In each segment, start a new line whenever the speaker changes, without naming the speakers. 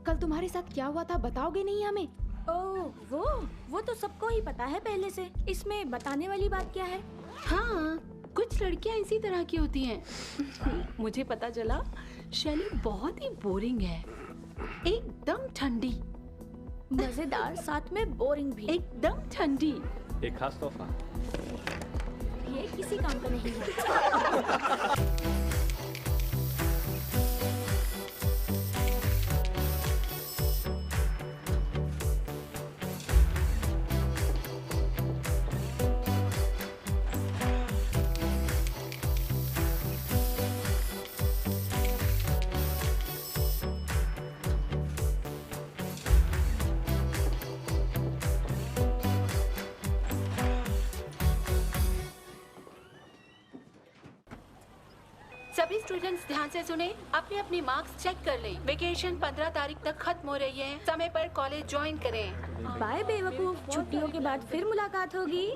कल तुम्हारे साथ क्या हुआ था बताओगे नहीं हमें?
ओह वो तो सबको ही पता है पहले से। इसमें बताने वाली बात क्या है?
हाँ, कुछ लड़कियां इसी तरह की होती हैं। मुझे पता चला शैली बहुत ही बोरिंग है, एकदम ठंडी,
मजेदार साथ में बोरिंग भी।
एकदम ठंडी।
एक खास तोहफा।
ये किसी काम का नहीं है।
सभी स्टूडेंट्स ध्यान से सुने, अपने अपने मार्क्स चेक कर लें। वेकेशन 15 तारीख तक खत्म हो रही है, समय पर कॉलेज ज्वाइन करें।
बाय बेवकूफ, छुट्टियों के बाद फिर मुलाकात होगी।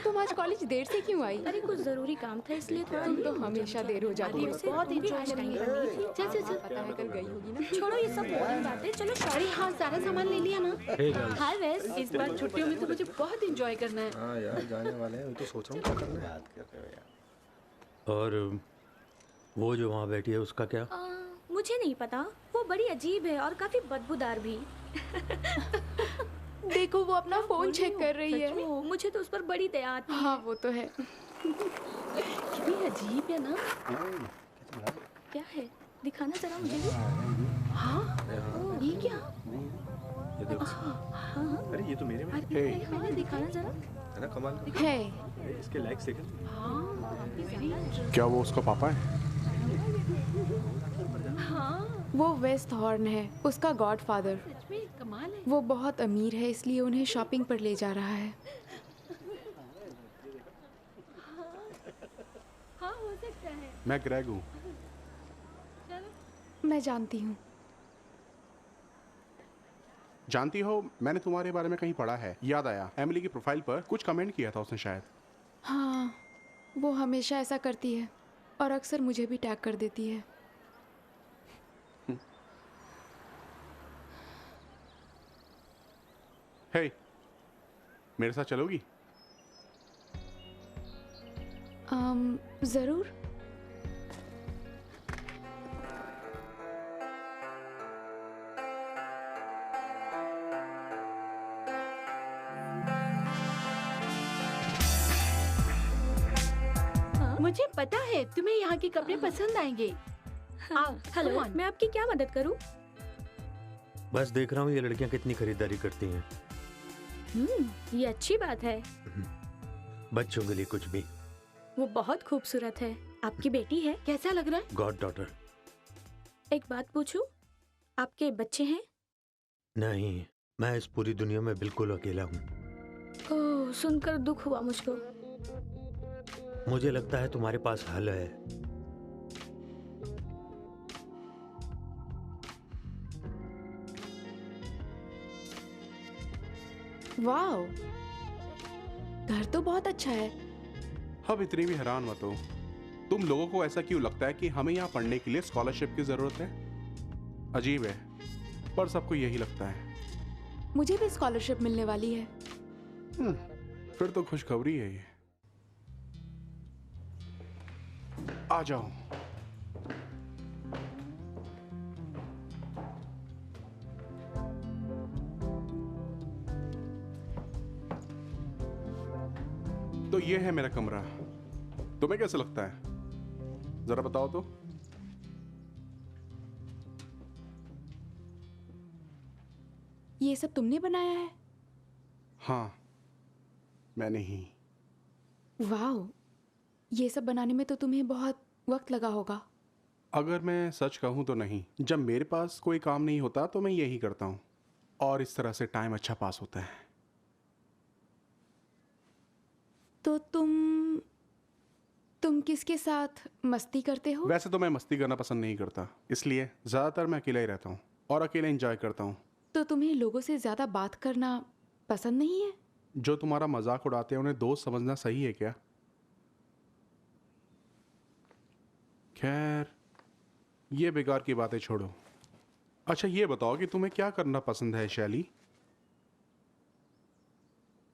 तुम आज कॉलेज देर से क्यों आई?
अरे कुछ जरूरी काम था इसलिए थोड़ा।
तुम तो हमेशा देर हो जाती हो।
बहुत एंजॉय करनी थी।
चल पता है कल गई होगी ना।
छोड़ो ये सब बोरिंग बातें, चलो
अरे हाँ, सारा सामान ले लिया ना?
हाय वेस।
इस बार छुट्टियों में तो मुझे बहुत एंजॉय करना है।
हाँ यार, जाने वाले हैं, तो सोच रहा हूँ क्या करना है। याद कर रहे हो यार।
और वो जो वहाँ बैठी है उसका क्या?
मुझे नहीं पता, वो बड़ी अजीब है और काफी बदबूदार भी।
देखो वो अपना फोन चेक कर रही है।
ओह, मुझे तो उस पर बड़ी दया आती है।
हाँ वो तो है।
कितनी अजीब है ना।
क्या है, दिखाना जरा मुझे भी।
हाँ ये क्या?
ये देखो। अरे ये तो मेरे में
मैंने दिखाना जरा।
है ना, कमाल
है।
इसके लाइक्स देखे।
क्या वो उसका पापा है?
वो वेस्ट हॉर्न है, उसका गॉडफादर।
सच में कमाल है।
वो बहुत अमीर है इसलिए उन्हें शॉपिंग पर ले जा रहा है।
हाँ हो सकता है।
मैं ग्रेग हूँ।
मैं जानती हूँ।
जानती हो, मैंने तुम्हारे बारे में कहीं पढ़ा है। याद आया, एमिली की प्रोफाइल पर कुछ कमेंट किया था उसने शायद।
हाँ वो हमेशा ऐसा करती है और अक्सर मुझे भी टैग कर देती है।
हे, मेरे साथ चलोगी?
ज़रूर।
मुझे पता है तुम्हें यहाँ के कपड़े पसंद आएंगे। आओ,
हेलो,
come on।
मैं आपकी क्या मदद करूं?
बस देख रहा हूँ ये लड़कियाँ कितनी खरीदारी करती हैं।
ये अच्छी बात है।
बच्चों के लिए कुछ भी।
वो बहुत खूबसूरत है। आपकी बेटी है?
कैसा लग रहा है?
God daughter.
एक बात पूछूं, आपके बच्चे हैं?
नहीं, मैं इस पूरी दुनिया में बिल्कुल अकेला हूँ।
ओह, सुनकर दुख हुआ मुझको।
मुझे लगता है तुम्हारे पास हल है।
वाओ, घर तो बहुत अच्छा है।
अब इतनी भी हैरान मत हो। तुम लोगों को ऐसा क्यों लगता है कि हमें यहाँ पढ़ने के लिए स्कॉलरशिप की जरूरत है? अजीब है, पर सबको यही लगता है।
मुझे भी स्कॉलरशिप मिलने वाली है।
फिर तो खुशखबरी है ये। आ जाओ। तो ये है मेरा कमरा। तुम्हें कैसा लगता है? जरा बताओ तो।
ये सब तुमने बनाया है?
हाँ, मैंने ही।
वाओ, ये सब बनाने में तो तुम्हें बहुत वक्त लगा होगा।
अगर मैं सच कहूं तो नहीं। जब मेरे पास कोई काम नहीं होता तो मैं यही करता हूं और इस तरह से टाइम अच्छा पास होता है।
तो तुम किसके साथ मस्ती करते हो?
वैसे तो मैं मस्ती करना पसंद नहीं करता, इसलिए ज्यादातर मैं अकेला ही रहता हूँ और अकेले एंजॉय करता हूँ।
तो तुम्हें लोगों से ज्यादा बात करना पसंद नहीं है?
जो तुम्हारा मजाक उड़ाते हैं उन्हें दोस्त समझना सही है क्या? खैर, ये बेकार की बातें छोड़ो। अच्छा ये बताओ कि तुम्हें क्या करना पसंद है शैली?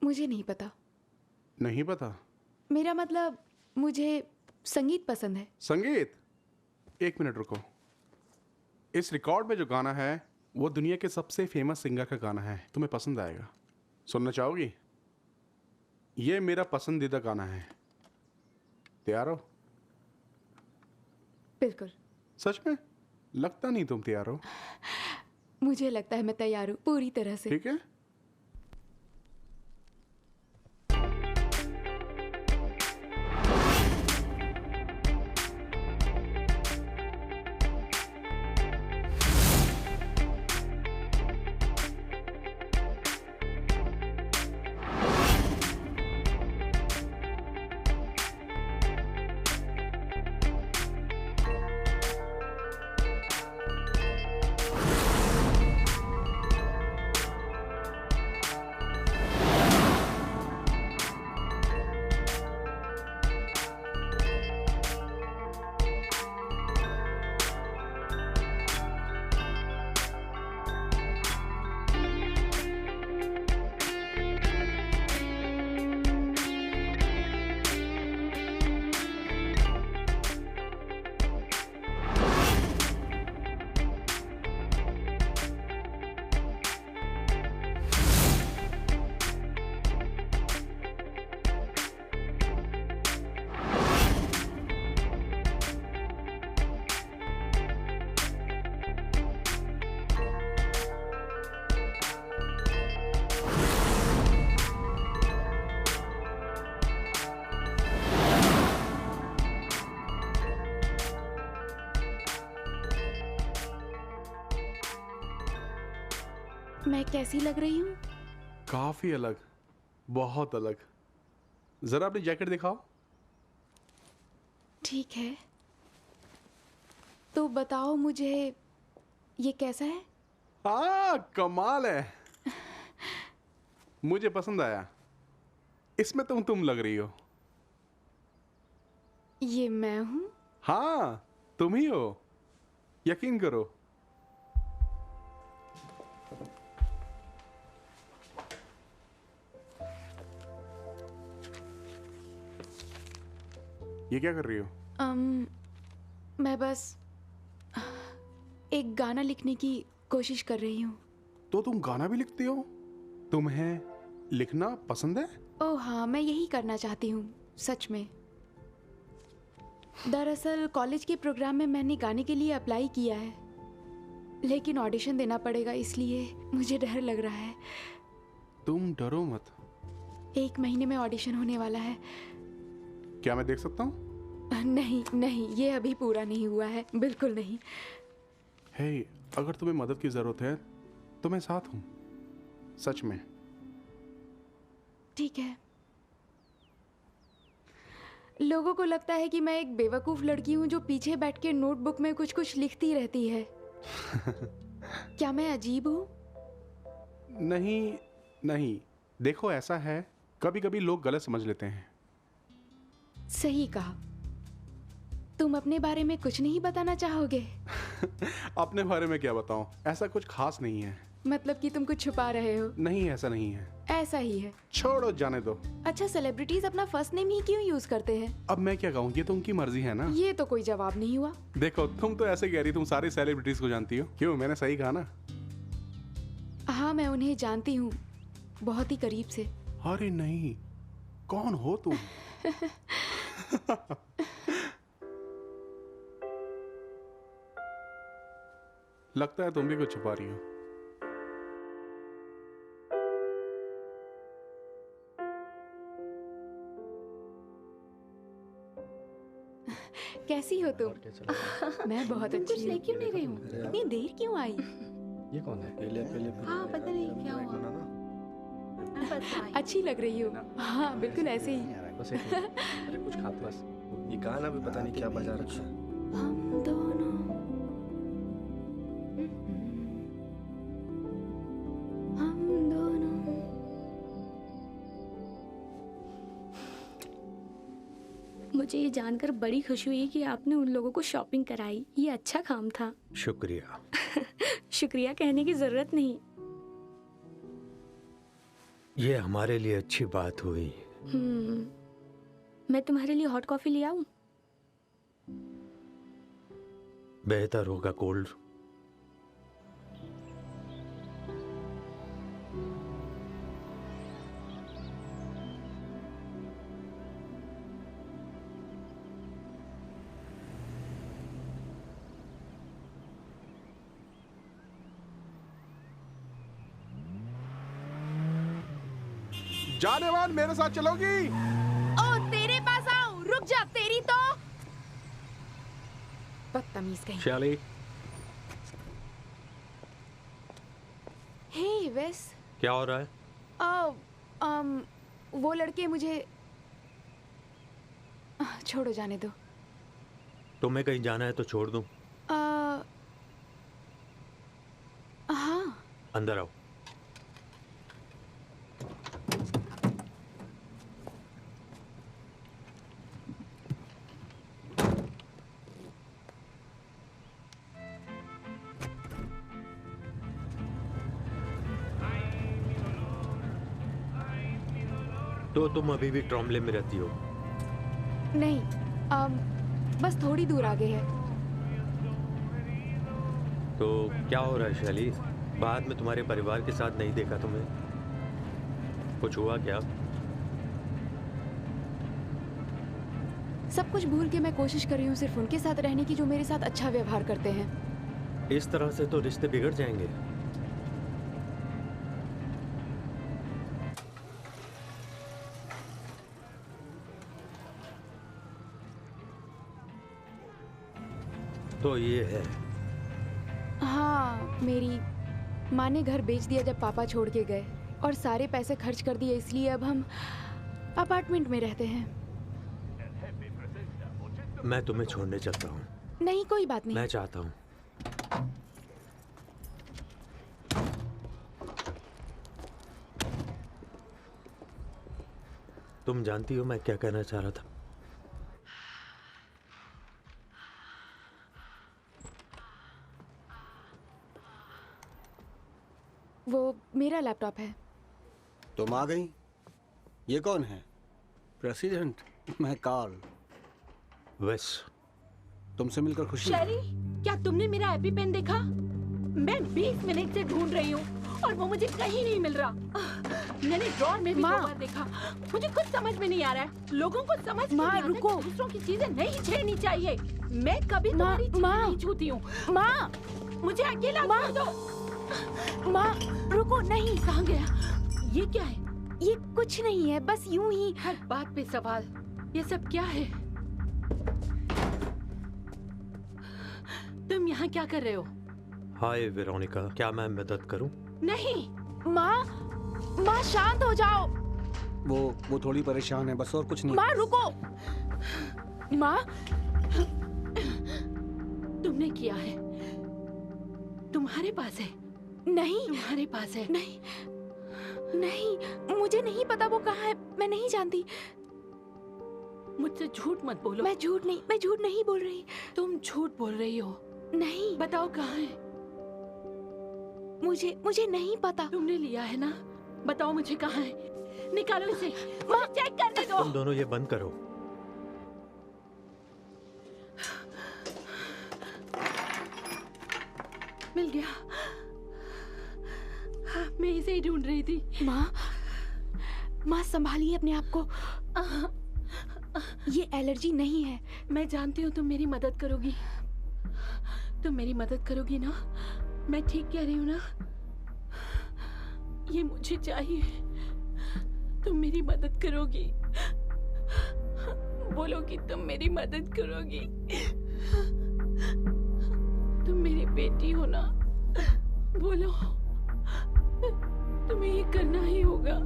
मुझे नहीं पता।
नहीं पता?
मेरा मतलब मुझे संगीत पसंद है।
संगीत? एक मिनट रुको। इस रिकॉर्ड में जो गाना है वो दुनिया के सबसे फेमस सिंगर का गाना है, तुम्हें पसंद आएगा। सुनना चाहोगी? ये मेरा पसंदीदा गाना है। तैयार हो?
बिल्कुल।
सच में? लगता नहीं तुम तैयार हो।
मुझे लगता है मैं तैयार हूँ पूरी तरह से।
ठीक है।
मैं कैसी लग रही हूँ?
काफी अलग, बहुत अलग। जरा अपनी जैकेट दिखाओ।
ठीक है, तो बताओ मुझे ये कैसा है?
कमाल है। मुझे पसंद आया। इसमें तुम लग रही हो।
ये मैं हूँ?
हाँ, तुम ही हो, यकीन करो। ये क्या कर रही हो?
मैं बस एक गाना लिखने की कोशिश कर रही हूँ।
तो तुम गाना भी लिखती हो? तुम्हें लिखना पसंद है?
ओह हाँ, मैं यही करना चाहती हूँ सच में। दरअसल कॉलेज के प्रोग्राम में मैंने गाने के लिए अप्लाई किया है, लेकिन ऑडिशन देना पड़ेगा, इसलिए मुझे डर लग रहा है।
तुम डरो मत।
1 महीने में ऑडिशन होने वाला है।
क्या मैं देख सकता हूँ?
नहीं नहीं, ये अभी पूरा नहीं हुआ है, बिल्कुल नहीं।
हे, अगर तुम्हें मदद की जरूरत है तो मैं साथ हूँ, सच में।
ठीक है। लोगों को लगता है कि मैं एक बेवकूफ लड़की हूँ जो पीछे बैठ के नोटबुक में कुछ कुछ लिखती रहती है। क्या मैं अजीब हूँ?
नहीं नहीं, देखो ऐसा है, कभी कभी लोग गलत समझ लेते हैं।
सही कहा। तुम अपने बारे में कुछ नहीं बताना चाहोगे?
अपने बारे में क्या बताऊं, ऐसा कुछ खास नहीं है।
मतलब कि तुम कुछ छुपा रहे हो?
नहीं, ऐसा नहीं है।
ऐसा ही है।
छोड़ो, जाने दो।
अच्छा, सेलिब्रिटीज अपना फर्स्ट नेम ही क्यों यूज करते हैं?
अब मैं क्या कहूँ, ये तो उनकी मर्जी है ना।
ये तो कोई जवाब नहीं हुआ।
देखो, तुम तो ऐसे कह रही तुम सारी सेलिब्रिटीज को जानती हो। क्यों, मैंने सही कहा ना?
हाँ, मैं उन्हें जानती हूँ, बहुत ही करीब से।
अरे नहीं, कौन हो तुम? लगता है तुम भी कुछ छुपा रही हो।
कैसी हो तुम? मैं बहुत
तुम
अच्छी
कुछ
हूँ।
ले क्यों नहीं रही हो?
इतनी देर क्यों आई?
ये कौन है? अकेले अकेले
हाँ, पता नहीं क्या हुआ। पता नहीं।
अच्छी लग रही हो। हाँ, बिल्कुल ऐसे ही।
बस एक मिनट। अरे कुछ खाते बस। ये गाना भी पता नहीं क्या बजा रखा है।
हम दोनों हम दोनों।
मुझे ये जानकर बड़ी खुशी हुई कि आपने उन लोगों को शॉपिंग कराई। ये अच्छा काम था।
शुक्रिया।
शुक्रिया कहने की जरूरत नहीं।
ये हमारे लिए अच्छी बात हुई।
मैं तुम्हारे लिए हॉट कॉफी ले आऊं?
बेहतर होगा कोल्ड।
जानेवान मेरे साथ चलोगी?
ओ तेरे पास आऊं, रुक जा, तेरी तो बदतमीज कहीं।
शैली,
हे वेस,
क्या हो रहा है?
वो लड़के मुझे छोड़ो, जाने दो।
तुम्हें कहीं जाना है तो छोड़ दूं?
हाँ।
अंदर आओ। तो तुम अभी भी ट्रॉम्बले में रहती हो?
नहीं, बस थोड़ी दूर आगे है।
तो क्या हो रहा है शैली? बाद में तुम्हारे परिवार के साथ नहीं देखा तुम्हें। कुछ हुआ क्या?
सब कुछ भूल के मैं कोशिश कर रही हूँ सिर्फ उनके साथ रहने की जो मेरे साथ अच्छा व्यवहार करते हैं।
इस तरह से तो रिश्ते बिगड़ जाएंगे। तो ये है।
हाँ, मेरी माँ ने घर बेच दिया जब पापा छोड़ के गए और सारे पैसे खर्च कर दिए, इसलिए अब हम अपार्टमेंट में रहते हैं।
मैं तुम्हें छोड़ने चलता हूँ।
नहीं, कोई बात नहीं।
मैं चाहता हूँ। तुम जानती हो मैं क्या कहना चाह रहा था?
वो मेरा लैपटॉप है।
तुम आ गई? ये कौन है? प्रेसिडेंट? मैं कार्ल।
वेस।
तुमसे मिलकर खुशी।
शैली, क्या तुमने मेरा एपी पेन देखा? मैं 20 मिनट से ढूंढ रही हूँ और वो मुझे कहीं नहीं मिल रहा। मैंने ड्रॉर में भी 2 बार देखा। मुझे कुछ समझ में नहीं आ रहा है। लोगों को समझ नहीं आता कि दूसरों की चीजें नहीं छेड़नी चाहिए। मैं कभी तुम्हारी चीजें नहीं छूती हूँ।
माँ,
मुझे अकेला छोड़ दो।
माँ रुको, नहीं।
कहाँ गया? ये क्या है?
ये कुछ नहीं है, बस यूं ही।
हर बात पे सवाल। ये सब क्या है? तुम यहाँ क्या कर रहे हो?
हाय वेरोनिका, क्या मैं मदद करूं?
नहीं।
माँ शांत हो जाओ।
वो थोड़ी परेशान है, बस, और कुछ नहीं।
माँ रुको। माँ,
तुमने किया है। तुम्हारे पास है।
नहीं,
तुम्हारे पास है।
नहीं, नहीं, मुझे नहीं पता वो कहाँ है। मैं नहीं जानती।
मुझसे झूठ मत बोलो।
मैं झूठ नहीं बोल रही।
तुम झूठ बोल रही हो।
नहीं,
बताओ कहाँ है?
मुझे नहीं पता।
तुमने लिया है ना? बताओ मुझे कहाँ है। निकालो इसे। मुझे चेक करने दो।
तुम दोनों ये बंद करो।
मिल गया। मैं इसे ही ढूंढ रही थी।
माँ संभालिए अपने आप को। ये एलर्जी नहीं है।
मैं जानती हूँ तुम मेरी मदद करोगी। तुम मेरी मदद करोगी ना? मैं ठीक कह रही हूँ ना? ये मुझे चाहिए। तुम मेरी मदद करोगी। बोलो कि तुम मेरी मदद करोगी। तुम मेरी बेटी हो ना? बोलो। तुम्हें ये करना ही होगा।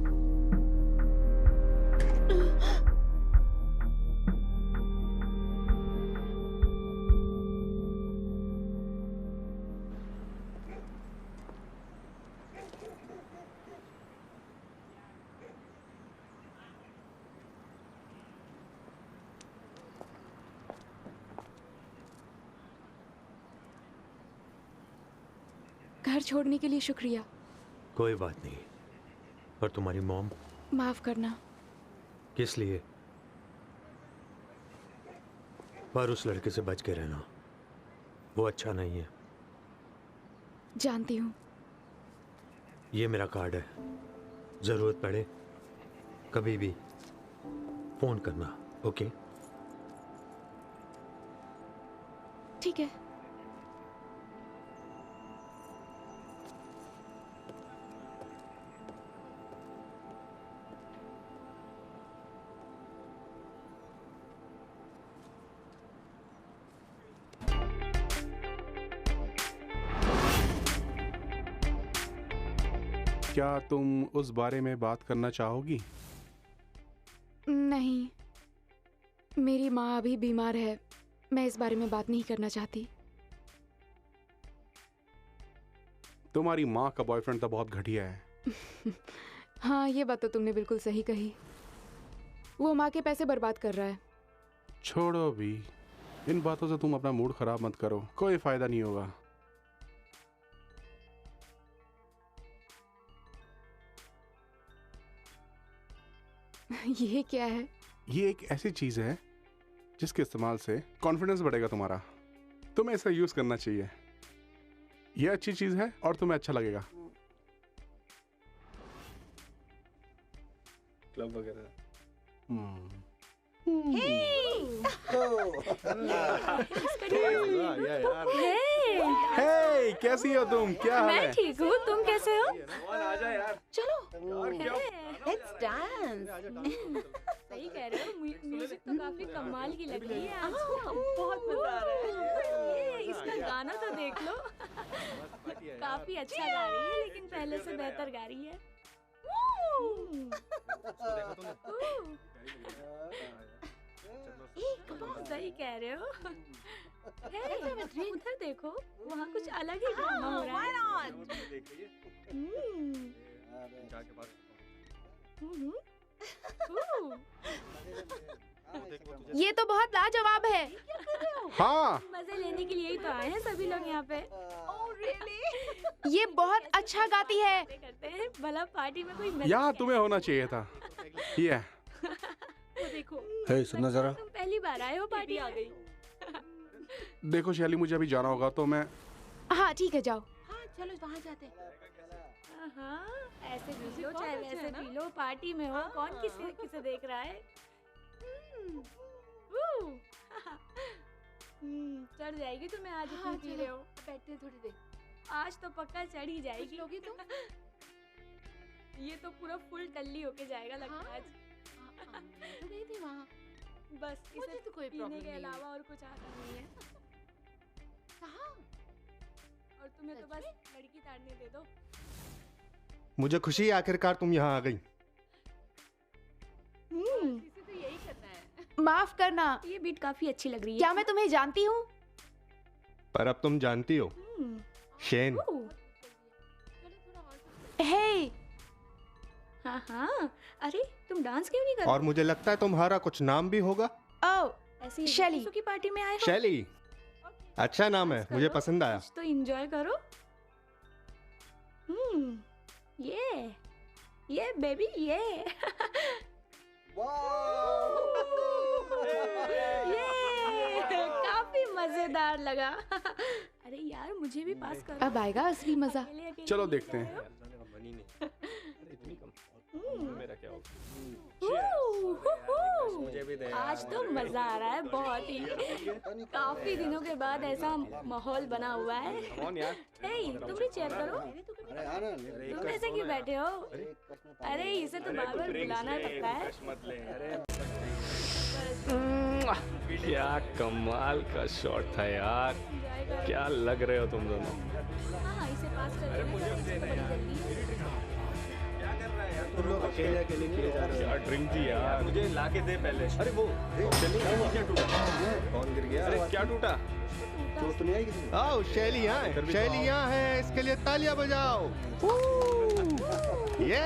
घर छोड़ने के लिए शुक्रिया।
कोई बात नहीं। और तुम्हारी मॉम?
माफ करना।
किस लिए? पर उस लड़के से बच के रहना, वो अच्छा नहीं है।
जानती हूँ।
ये मेरा कार्ड है, जरूरत पड़े कभी भी फोन करना। ओके?
ठीक है।
क्या तुम उस बारे में बात करना चाहोगी?
नहीं, मेरी माँ अभी बीमार है, मैं इस बारे में बात नहीं करना चाहती।
तुम्हारी माँ का बॉयफ्रेंड तो बहुत घटिया है।
हाँ, ये बात तो तुमने बिल्कुल सही कही। वो माँ के पैसे बर्बाद कर रहा है।
छोड़ो भी, इन बातों से तुम अपना मूड खराब मत करो, कोई फायदा नहीं होगा।
ये क्या है?
ये एक ऐसी चीज है जिसके इस्तेमाल से कॉन्फिडेंस बढ़ेगा तुम्हारा। तुम्हें इसे यूज करना चाहिए। ये अच्छी चीज है और तुम्हें अच्छा लगेगा।
क्लब वगैरह।
हे, कैसी हो तुम? क्या हाल
मैं
है?
ठीक हूँ, तुम कैसे हो?
चलो लेट्स डांस।
सही कह रहे हो, म्यूजिक तो काफी कमाल की लग रही है आज।
बहुत मजा आ रहा है।
ये इसका गाना तो देख लो। काफी अच्छा गा रही है, लेकिन पहले से बेहतर गा रही है। सही कह रहे हो। उधर देखो, वहाँ कुछ अलग ही ड्रामा हो रहा है।
ये तो बहुत लाजवाब है।
हाँ,
मजे लेने के लिए ही तो आए हैं सभी लोग यहाँ पे।
ये बहुत अच्छा गाती है।
करते हैं भला पार्टी में कोई मजे
यहाँ
क्या?
तुम्हें होना चाहिए था। ये
वो देखो,
हे, सुनना जरा।
तुम पहली बार आए हो पार्टी आ गई।
देखो शैली, मुझे अभी जाना होगा तो मैं।
हाँ ठीक है, जाओ।
हाँ चलो वहाँ जाते हैं।
हाँ, ऐसे पी लो
बहुत
चाहे
अच्छा है
वैसे
ना?
पी लो, पार्टी में हो, कौन किसे किसे देख रहा है। चढ़ जाएगी तुम्हें आज
हाँ,
इतनी पी
चलो।
रहे हो।
बैठते हैं थोड़ी देर।
आज तो पक्का चढ़ ही जाएगी।
लोगी तुम?
ये तो पूरा फुल टल्ली होके जाएगा लगता है
हाँ?
आज।
मैं तो गई थी वहाँ।
बस
मुझे
इसे
तो कोई
पीने
प्रॉब्लम
के
नहीं है।
अलावा और कुछ आता नहीं है।
कहाँ?
और तुम्हें तो
सच
बस लड़की ताड़ने दे दो।
मुझे खुशी है आखिरकार तुम यहाँ आ गई।
इसे तो यही करना है।
माफ करना।
ये बीट काफी अच्छी लग रही है।
क्या मैं तुम्हें जानती हूँ?
पर अब तुम जानती हो, शेन।
ओह,
चलो थोड़ा और।
हे,
हाँ हाँ, अरे तुम डांस क्यों नहीं कर
और मुझे लगता है तुम्हारा कुछ नाम भी होगा।
ओ,
ऐसी
शैली।
की पार्टी में आए हो?
शैली, अच्छा नाम है, मुझे
करो,
पसंद आया।
कुछ तो एंजॉय करो। ये बेबी ये। ये काफी मजेदार लगा। अरे यार, मुझे भी पास करो।
अब आएगा असली मजा।
अकेले अकेले
चलो
नहीं
देखते
जा
हैं।
रहे
मेरा क्या होगा?
हो?
मुझे भी दे।
आज तो मजा आ रहा है बहुत ही। काफी दिनों के बाद ऐसा माहौल बना हुआ है। हे, तुम भी चेयर करो।
अरे हाँ ना,
तुम ऐसे क्यों बैठे हो? अरे इसे तो बार बार बुलाना पड़ता है।
क्या कमाल का शॉट था यार।
Enjoy करो।
क्या लग रहे हो तुम दोनों।
हाँ, इसे पास कर देना, जल्दी से, बड़ी जल्दी।
तुम लोग अकेले अकेले किए जा रहे
क्या ड्रिंक थी यार।
मुझे लाके दे पहले। अरे वो
क्या टूटा?
हो। कौन गिर गया?
अरे क्या टूटा?
चोट तो नहीं आई किसी को?
आओ शैली यहाँ है, शैली यहाँ है, इसके लिए तालियां बजाओ। ये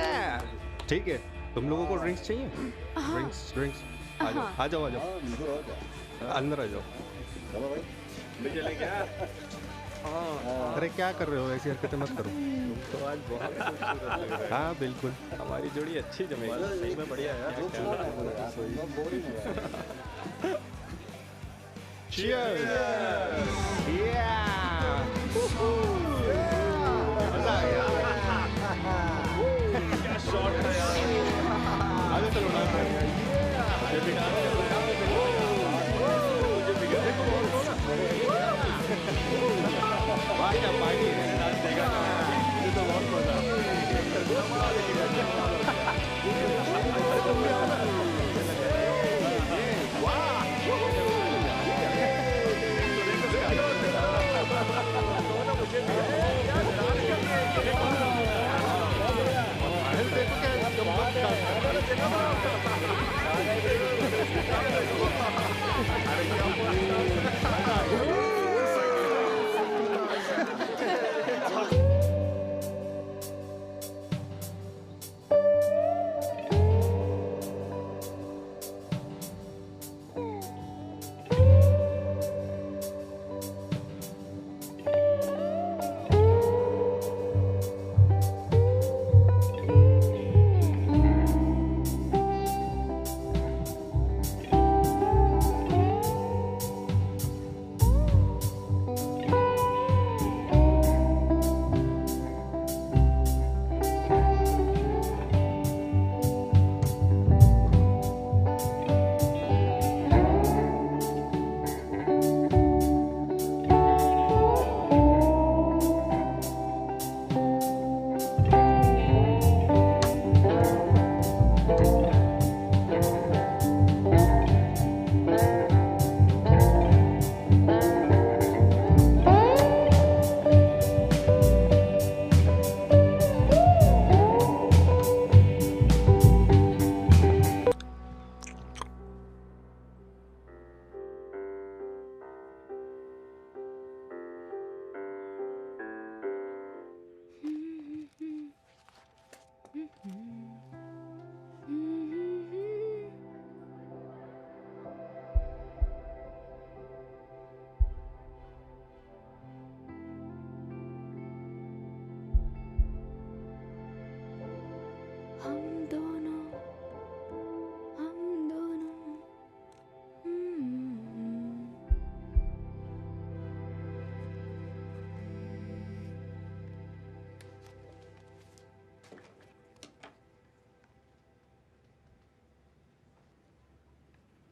ठीक है। तुम लोगों को ड्रिंक्स चाहिए? ड्रिंक्स ड्रिंक्स आ जाओ आ जाओ आ जाओ,
हाँ, मुझे और क्या?
अंदर आ जाओ।
चलो भाई।
ले चले क्या?
अरे क्या कर रहे हो, ऐसी हरकतें मत करो।
तो आज बहुत खूबसूरत लग रहा है।
हाँ बिल्कुल,
हमारी जोड़ी अच्छी जमेगी। सही में बढ़िया यार।
Cheers! Yeah! मजा आ गया।
क्या शॉट है यार।
आगे चलो ना।
मुझे भी
वाह क्या पार्टी है।
मुझे तो बहुत मजा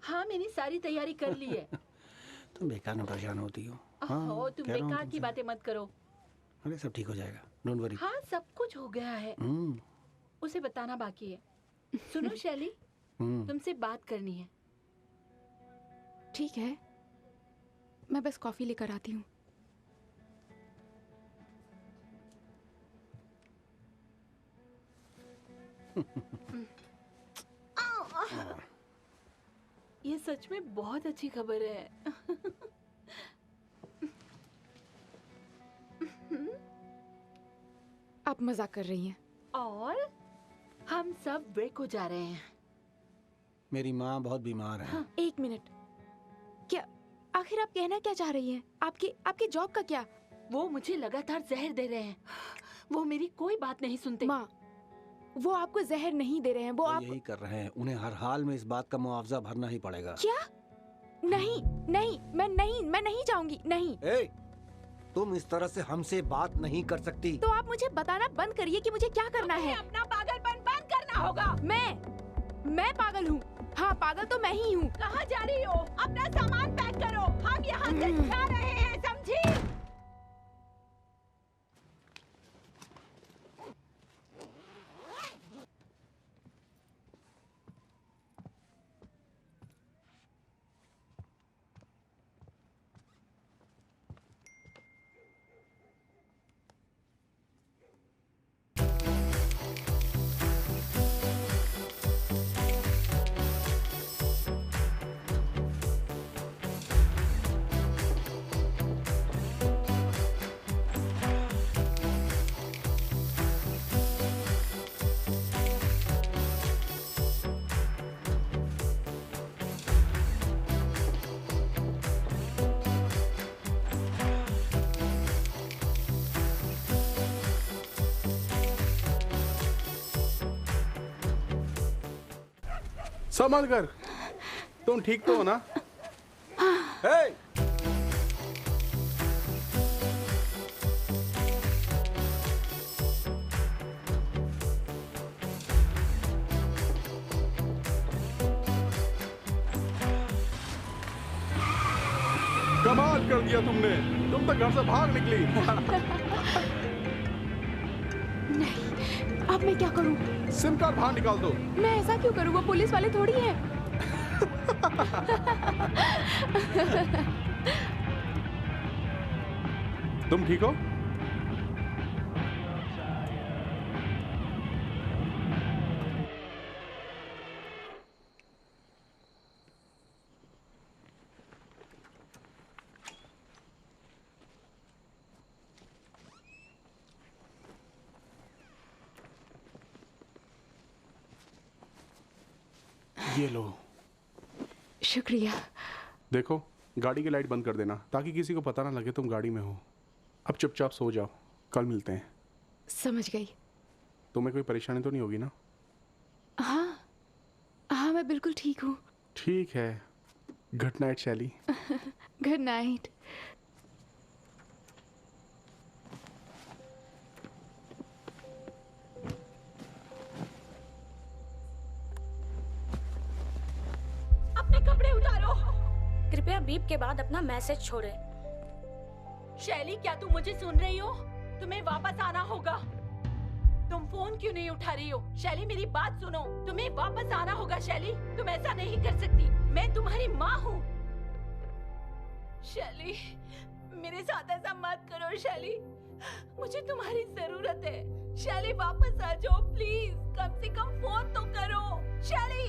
हाँ मैंने सारी तैयारी कर ली है।
तुम बेकार में परेशान होती हो।
हाँ तुम
कह रहा हूँ
बेकार की
तुमसे।
बातें मत करो।
अरे सब ठीक हो जाएगा, डोंट वरी।
हाँ सब कुछ हो गया है, उसे बताना बाकी है। सुनो शैली, तुमसे बात करनी है।
ठीक है, मैं बस कॉफी लेकर आती हूँ।
ये सच में बहुत अच्छी खबर है।
आप मजाक कर रही हैं।
और हम सब ब्रेक हो जा रहे हैं।
मेरी माँ बहुत बीमार है।
एक मिनट, क्या आखिर आप कहना क्या चाह रही हैं? आपकी जॉब का क्या?
वो मुझे लगातार जहर दे रहे हैं। वो मेरी कोई बात नहीं सुनते।
माँ, वो आपको जहर नहीं दे रहे हैं, वो आप
यही कर रहे हैं। उन्हें हर हाल में इस बात का मुआवजा भरना ही पड़ेगा।
क्या? नहीं नहीं, मैं नहीं जाऊंगी, नहीं।
ए, तुम इस तरह से हमसे बात नहीं कर सकती।
तो आप मुझे बताना बंद करिए कि मुझे क्या करना है।
अपना पागलपन बंद करना होगा।
मैं पागल हूँ। हाँ, पागल तो मैं ही हूँ।
कहाँ जा रही हो? अपना सामान पैक करो, हम यहाँ से जा रहे हैं, समझी?
संभल कर। तुम ठीक तो हो ना?
हे!
कमाल कर दिया तुमने। तुम तो घर से भाग निकली।
नहीं, अब मैं क्या करूं?
सिम कार्ड बाहर निकाल दो।
मैं ऐसा क्यों करूं? वो पुलिस वाले थोड़ी हैं।
तुम ठीक हो? ये लो।
शुक्रिया।
देखो, गाड़ी की लाइट बंद कर देना ताकि किसी को पता ना लगे तुम गाड़ी में हो। अब चुपचाप सो जाओ, कल मिलते हैं।
समझ गई।
तुम्हें कोई परेशानी तो नहीं होगी ना?
हाँ हाँ, मैं बिल्कुल ठीक हूँ।
ठीक है। गुड नाइट शैली।
Good night.
अपने कपड़े उतारो।
कृपया बीप के बाद अपना मैसेज छोड़े।
शैली, क्या तुम मुझे सुन रही हो? तुम्हें वापस आना होगा। तुम फोन क्यों नहीं उठा रही हो? शैली, मेरी बात सुनो। तुम्हें वापस आना होगा शैली। तुम ऐसा नहीं कर सकती। मैं तुम्हारी माँ हूँ। शैली, मेरे साथ ऐसा मत करो शैली। मुझे तुम्हारी जरूरत है। शैली, वापस आ जाओ प्लीज। कम से कम फोन तो करो शैली।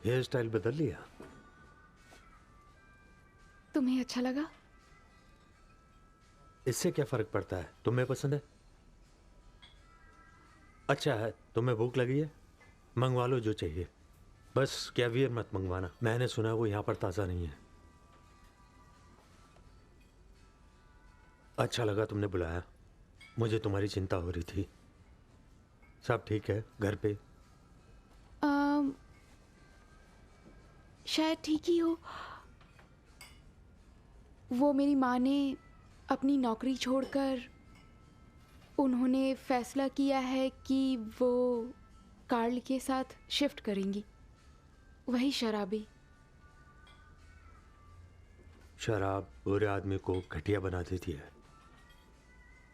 हेयर स्टाइल बदल लिया?
तुम्हें अच्छा लगा?
इससे क्या फर्क पड़ता है? तुम्हें पसंद है? अच्छा है। तुम्हें भूख लगी है? मंगवा लो जो चाहिए। बस कैवियर मत मंगवाना। मैंने सुना वो यहाँ पर ताज़ा नहीं है। अच्छा लगा तुमने बुलाया। मुझे तुम्हारी चिंता हो रही थी। सब ठीक है घर पे?
शायद ठीक ही हो। वो मेरी माँ ने अपनी नौकरी छोड़कर उन्होंने फैसला किया है कि वो कार्ल के साथ शिफ्ट करेंगी। वही शराबी।
शराब बुरे आदमी को घटिया बना देती है।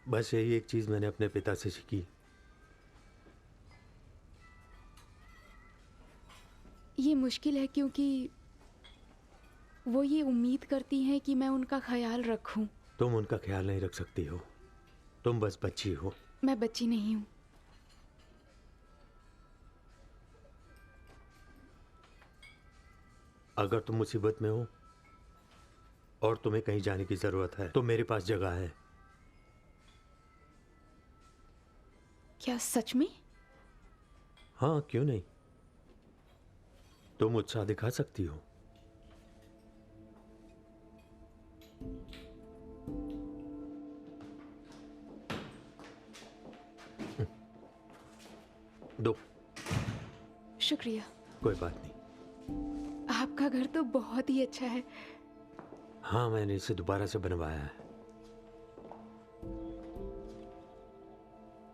बस यही एक चीज़ मैंने अपने पिता से सीखी।
ये मुश्किल है क्योंकि वो ये उम्मीद करती हैं कि मैं उनका ख्याल रखूं।
तुम उनका ख्याल नहीं रख सकती हो। तुम बस बच्ची हो।
मैं बच्ची नहीं हूं।
अगर तुम मुसीबत में हो और तुम्हें कहीं जाने की जरूरत है तो मेरे पास जगह है।
क्या सच में?
हाँ, क्यों नहीं। तुम उत्साह दिखा सकती हो। दो।
शुक्रिया।
कोई बात नहीं।
आपका घर तो बहुत ही अच्छा है।
हाँ, मैंने इसे दोबारा से बनवाया है।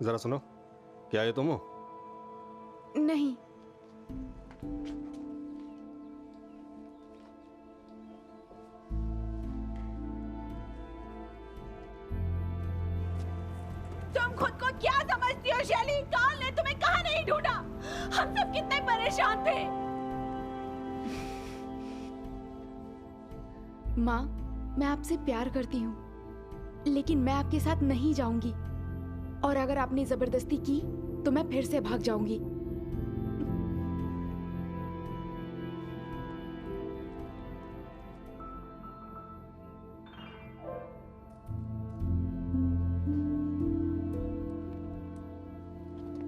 जरा सुनो, क्या ये तुम हो?
नहीं।
तुम खुद को क्या समझती हो शैली? कार्ल ने तुम्हें कहाँ नहीं ढूंढा? हम सब कितने परेशान थे।
माँ, मैं आपसे प्यार करती हूँ, लेकिन मैं आपके साथ नहीं जाऊंगी। और अगर आपने जबरदस्ती की तो मैं फिर से भाग जाऊंगी।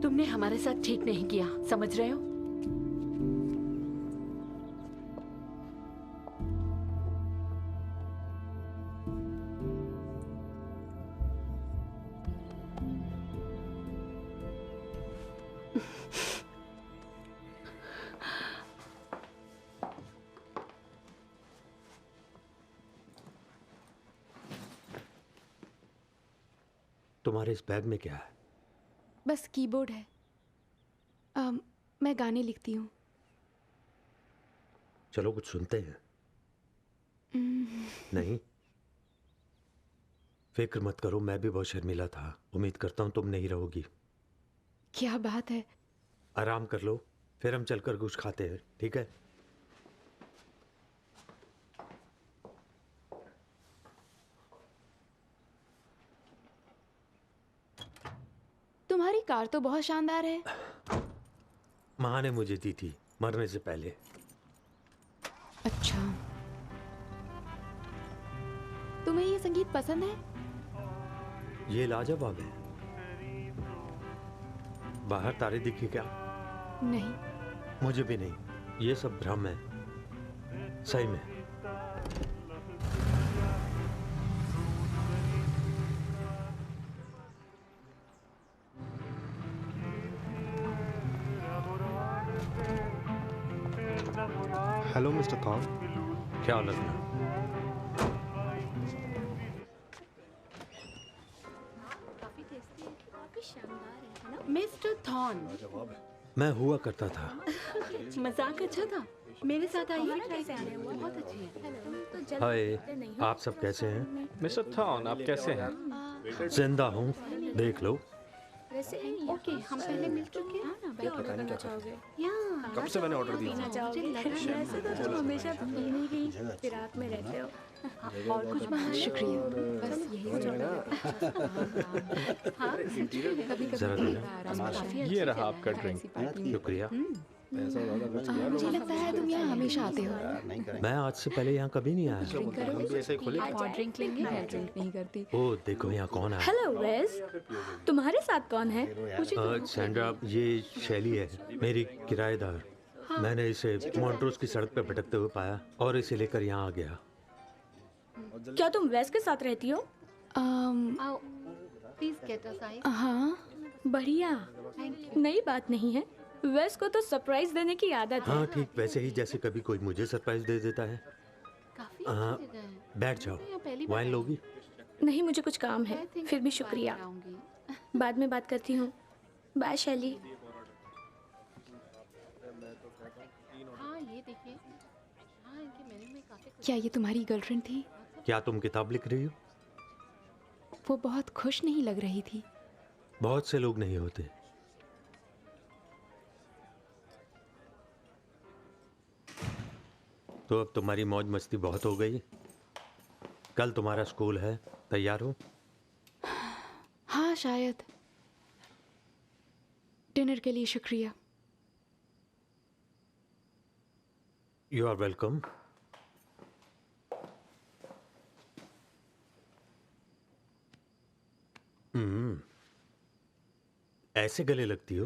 तुमने हमारे साथ ठीक नहीं किया, समझ रहे हो?
तुम्हारे इस बैग में क्या है?
बस कीबोर्ड है। मैं गाने लिखती हूँ।
चलो कुछ सुनते हैं। नहीं, फिक्र मत करो, मैं भी बहुत शर्मिला था। उम्मीद करता हूँ तुम नहीं रहोगी।
क्या बात है।
आराम कर लो, फिर हम चलकर कुछ खाते हैं, ठीक है?
तुम्हारी कार तो बहुत शानदार है।
माँ ने मुझे दी थी मरने से पहले।
अच्छा, तुम्हें ये संगीत पसंद है?
ये लाजवाब है। बाहर तारे दिखे क्या?
नहीं।
मुझे भी नहीं, ये सब भ्रम है। सही में।
हेलो मिस्टर थॉन।
ख्याल रखना।
मिस्टर थॉन,
मैं हुआ करता था।
मजाक अच्छा था। मेरे साथ आइए। बहुत अच्छी है।
हाय, आप सब कैसे हैं?
मिस्टर थॉन, आप कैसे हैं?
जिंदा हूँ, देख लो।
ओके, हम पहले मिल चुके हैं।
क्या ऑर्डर करना चाहोगे?
कब से मैंने ऑर्डर दिया?
पीना चाहोगे? वैसे तो तुम हमेशा पीने की फिराक में रहते हो।
और कुछ
शुक्रिया। बस यही
जरा देना।
ये रहा आपका ड्रिंक।
शुक्रिया।
मुझे लगता है तुम यहाँ हमेशा आते हो।
मैं आज से पहले यहाँ कभी नहीं आया।
ड्रिंक करोगे?
ऐसे ही खुले।
आप और ड्रिंक लेंगे? मैं ड्रिंक नहीं करती।
ओह देखो यहाँ कौन है।
हेलो वेस, तुम्हारे साथ कौन है?
सैंड्रा, ये शैली है, मेरी किराएदार। मैंने इसे मॉन्ट्रोस की सड़क पर भटकते हुए पाया और इसे लेकर यहाँ आ गया।
क्या तुम वेस के साथ रहती हो?
हाँ।
बढ़िया, नई बात नहीं है। वेस को तो सरप्राइज देने की आदत है।
हाँ ठीक वैसे ही जैसे कभी कोई मुझे सरप्राइज दे देता है। हाँ, बैठ जाओ। वाइन लोगी?
नहीं, मुझे कुछ काम है। फिर भी शुक्रिया। बाद में बात करती हूँ। बाय शैली।
क्या ये तुम्हारी गर्लफ्रेंड थी?
क्या तुम किताब लिख रही हो?
वो बहुत खुश नहीं लग रही थी।
बहुत से लोग नहीं होते। तो अब तुम्हारी मौज मस्ती बहुत हो गई। कल तुम्हारा स्कूल है, तैयार हो?
हाँ शायद। डिनर के लिए शुक्रिया।
You are welcome. ऐसे गले लगती हो?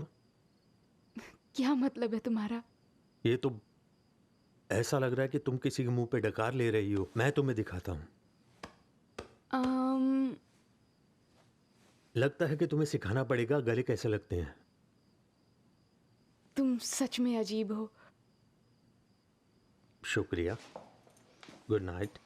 क्या मतलब है तुम्हारा?
ये तो ऐसा लग रहा है कि तुम किसी के मुंह पे डकार ले रही हो। मैं तुम्हें दिखाता हूँ। लगता है कि तुम्हें सिखाना पड़ेगा गले कैसे लगते हैं।
तुम सच में अजीब हो।
शुक्रिया। Good night.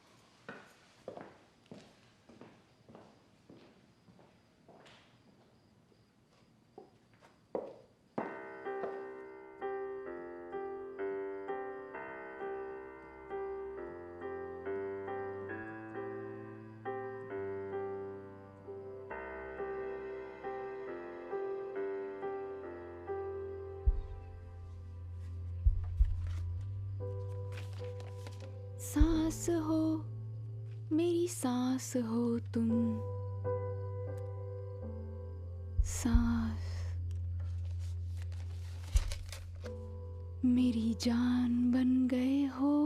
सांस हो मेरी सांस हो तुम, सांस मेरी जान बन गए हो।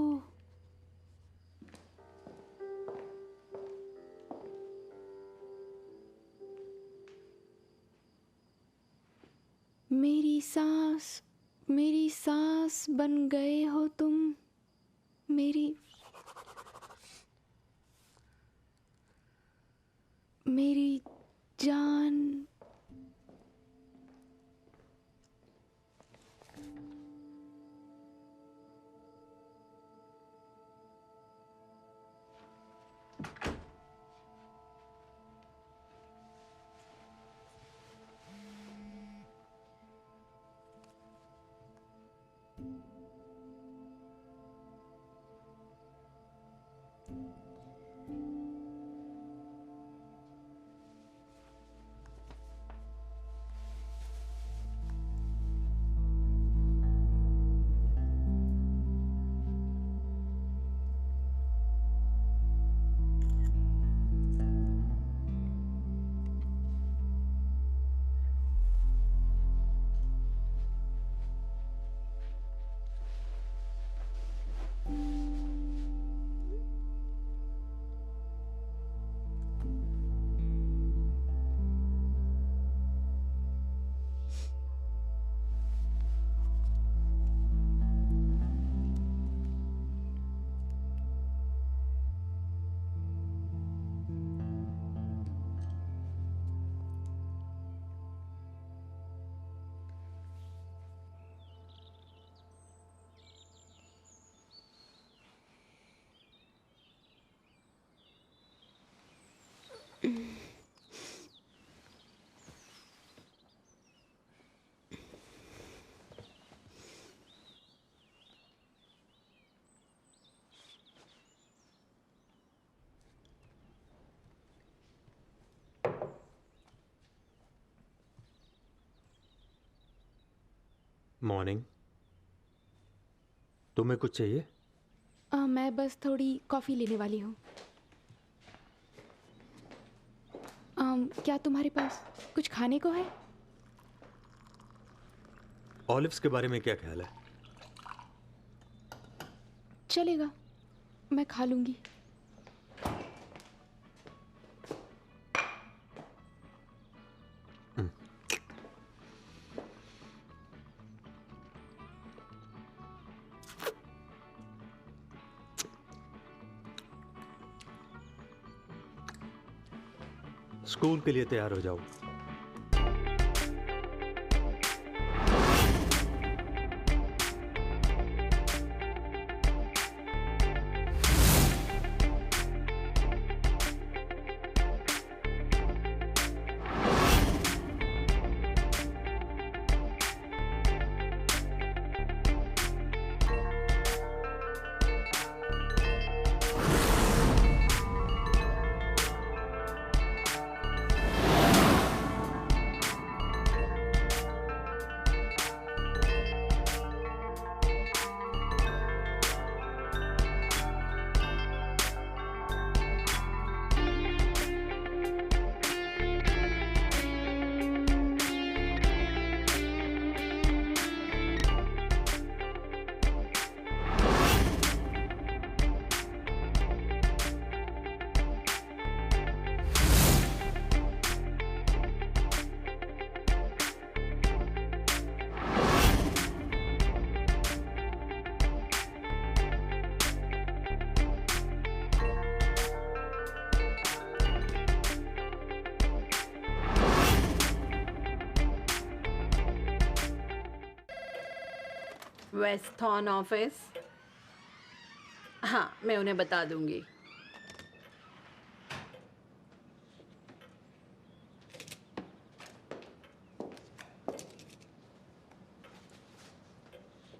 मेरी सांस बन गए हो तुम, मेरी मेरी जान।
मॉर्निंग। तुम्हें कुछ चाहिए?
मैं बस थोड़ी कॉफ़ी लेने वाली हूँ। क्या तुम्हारे पास कुछ खाने को है?
ऑलिव्स के बारे में क्या ख्याल है?
चलेगा, मैं खा लूँगी।
स्कूल के लिए तैयार हो जाओ।
वेस्थॉन ऑफिस। हाँ, मैं उन्हें बता दूंगी।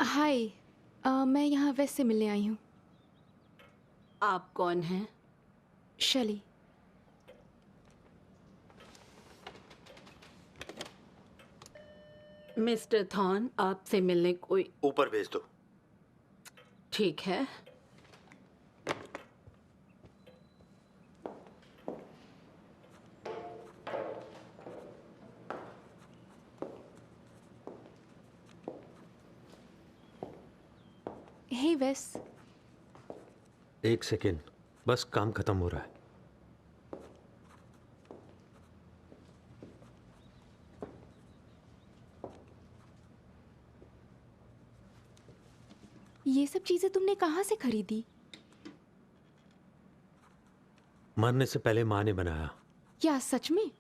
हाय, मैं यहाँ वेस्ट से मिलने आई हूँ।
आप कौन हैं?
शैली।
मिस्टर थॉर्न, आपसे मिलने कोई।
ऊपर भेज दो।
ठीक है।
हे वेस।
एक सेकेंड, बस काम खत्म हो रहा है।
ये सब चीजें तुमने कहाँ से खरीदी?
मरने से पहले माँ ने बनाया।
क्या सच में?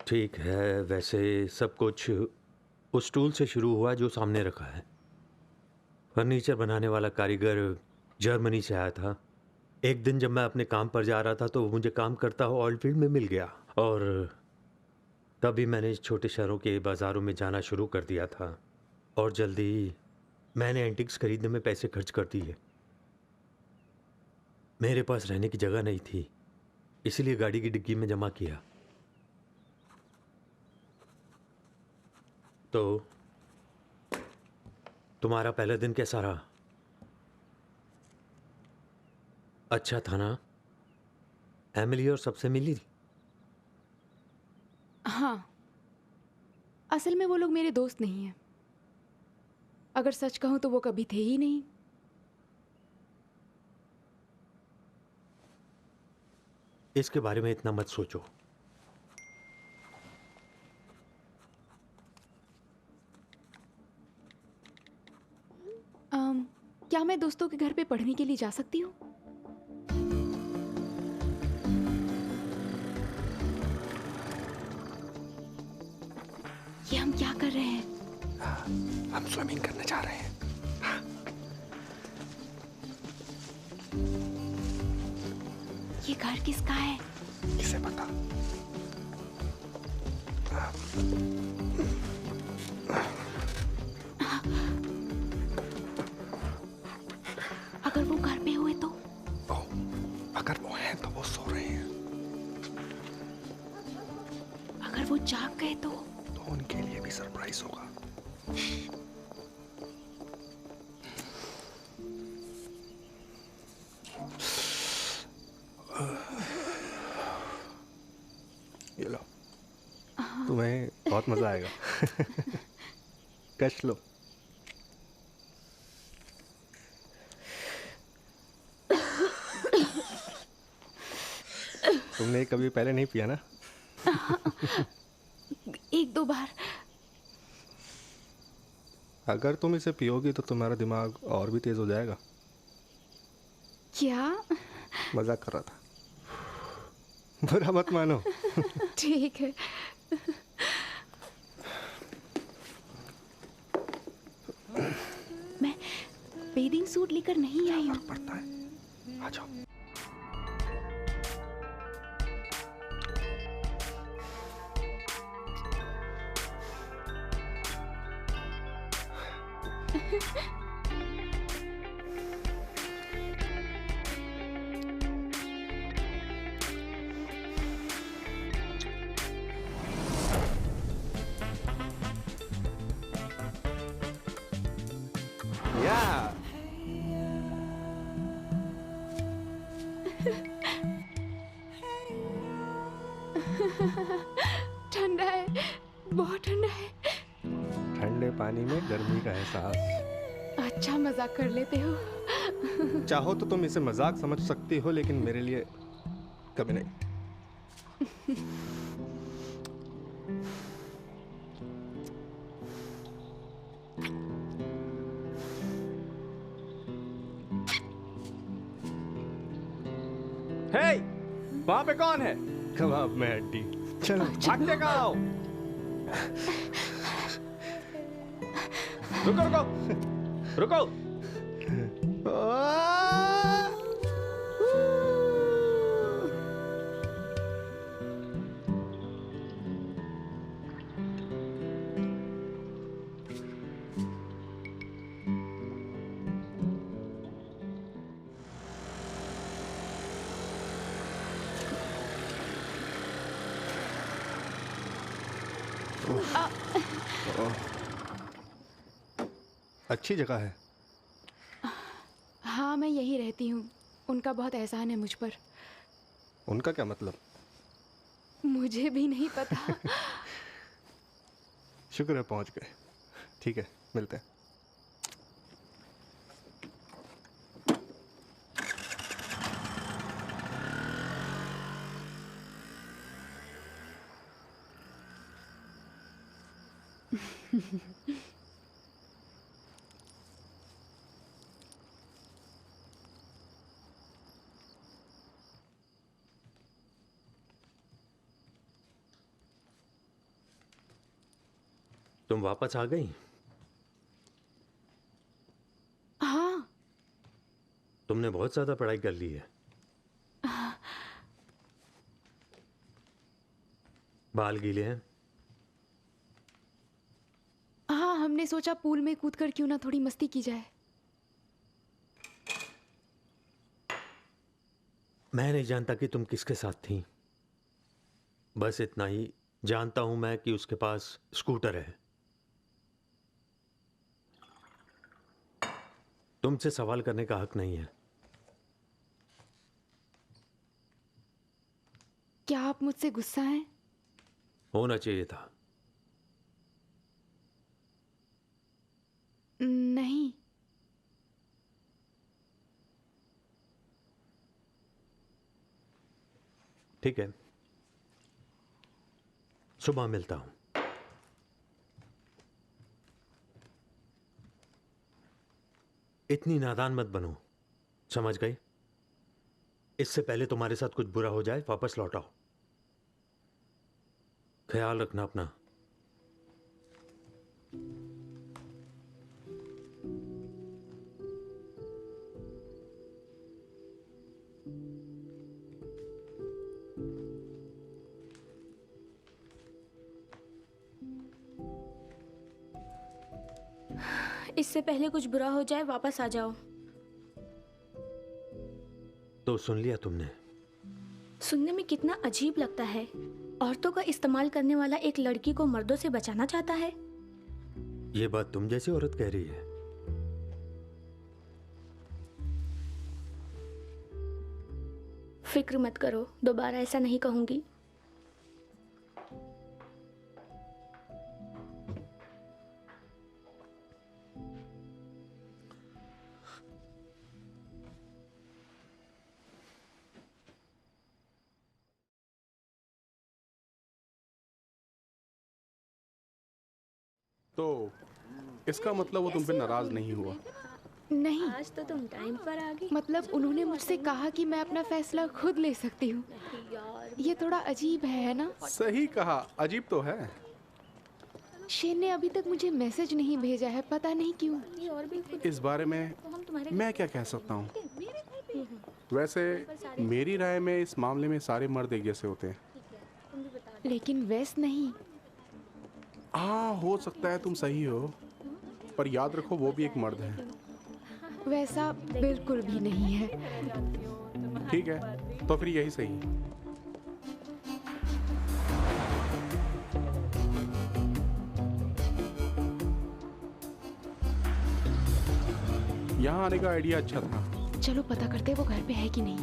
ठीक है, वैसे सब कुछ उस टूल से शुरू हुआ जो सामने रखा है। फर्नीचर बनाने वाला कारीगर जर्मनी से आया था। एक दिन जब मैं अपने काम पर जा रहा था तो वो मुझे काम करता हुआ ऑयल फील्ड में मिल गया, और तभी मैंने छोटे शहरों के बाज़ारों में जाना शुरू कर दिया था, और जल्दी ही मैंने एंटिक्स खरीदने में पैसे खर्च कर दिए। मेरे पास रहने की जगह नहीं थी, इसलिए गाड़ी की डिग्गी में जमा किया। तो तुम्हारा पहला दिन कैसा रहा? अच्छा था ना? एमिली और सबसे मिली?
हाँ, असल में वो लोग मेरे दोस्त नहीं हैं। अगर सच कहूं तो वो कभी थे ही नहीं।
इसके बारे में इतना मत सोचो।
क्या मैं दोस्तों के घर पे पढ़ने के लिए जा सकती हूँ? ये हम क्या कर रहे हैं?
हम स्विमिंग करने जा रहे हैं।
ये घर किसका है?
किसे पता?
अगर वो घर पे हुए तो?
अगर वो हैं तो वो सो रहे हैं।
अगर वो जाग गए तो?
तो उनके लिए भी सरप्राइज होगा। ये लो, तुम्हें बहुत मजा आएगा। कश लो। तुमने कभी पहले नहीं पिया ना?
एक दो बार।
अगर तुम इसे पियोगी तो तुम्हारा दिमाग और भी तेज हो जाएगा।
क्या?
मजाक कर रहा था, बुरा मत मानो।
ठीक है। मैं बेदिंग सूट लेकर नहीं आई हूँ।
पड़ता है, आ जाओ।
ठंडा है, बहुत ठंडा है।
ठंडे पानी में गर्मी का एहसास।
अच्छा मजाक कर लेते हो।
चाहो तो तुम इसे मजाक समझ सकती हो, लेकिन मेरे लिए कभी नहीं।
हे, वहां पे कौन है?
कबाब में हड्डी। चलो
भागते कहाँ हो? रुको रुको रुको।
अच्छी जगह है।
हाँ, मैं यहीं रहती हूँ। उनका बहुत एहसान है मुझ पर।
उनका क्या मतलब?
मुझे भी नहीं पता।
शुक्र है पहुंच गए। ठीक है, मिलते हैं।
तुम वापस आ गई?
हाँ।
तुमने बहुत ज्यादा पढ़ाई कर ली है। बाल गीले हैं?
हाँ, हमने सोचा पूल में कूदकर क्यों ना थोड़ी मस्ती की जाए।
मैं नहीं जानता कि तुम किसके साथ थी, बस इतना ही जानता हूं मैं कि उसके पास स्कूटर है। तुमसे सवाल करने का हक नहीं है।
क्या आप मुझसे गुस्सा हैं?
होना चाहिए था।
नहीं।
ठीक है, सुबह मिलता हूं। इतनी नादान मत बनो, समझ गई? इससे पहले तुम्हारे साथ कुछ बुरा हो जाए वापस लौट आओ। ख्याल रखना अपना।
इससे पहले कुछ बुरा हो जाए वापस आ जाओ।
तो सुन लिया तुमने?
सुनने में कितना अजीब लगता है। औरतों का इस्तेमाल करने वाला एक लड़की को मर्दों से बचाना चाहता है।
ये बात तुम जैसी औरत कह रही है।
फिक्र मत करो, दोबारा ऐसा नहीं कहूंगी।
तो इसका मतलब वो तुम पे नाराज नहीं हुआ?
नहीं।
आज तो तुम टाइम पर आ गई।
मतलब उन्होंने मुझसे कहा कि मैं अपना फैसला खुद ले सकती हूँ। ये थोड़ा अजीब है ना?
सही कहा, अजीब तो है।
शेन ने अभी तक मुझे मैसेज नहीं भेजा है, पता नहीं क्यों।
और भी कुछ
इस बारे में मैं क्या कह सकता हूँ? वैसे मेरी राय में इस मामले में सारे मर्द एक जैसे होते हैं।
लेकिन वैस नहीं।
हाँ, हो सकता है तुम सही हो, पर याद रखो वो भी एक मर्द है।
वैसा बिल्कुल भी नहीं है।
ठीक है, तो फिर यही सही। यहाँ आने का आइडिया अच्छा था।
चलो पता करते वो घर पे है कि नहीं।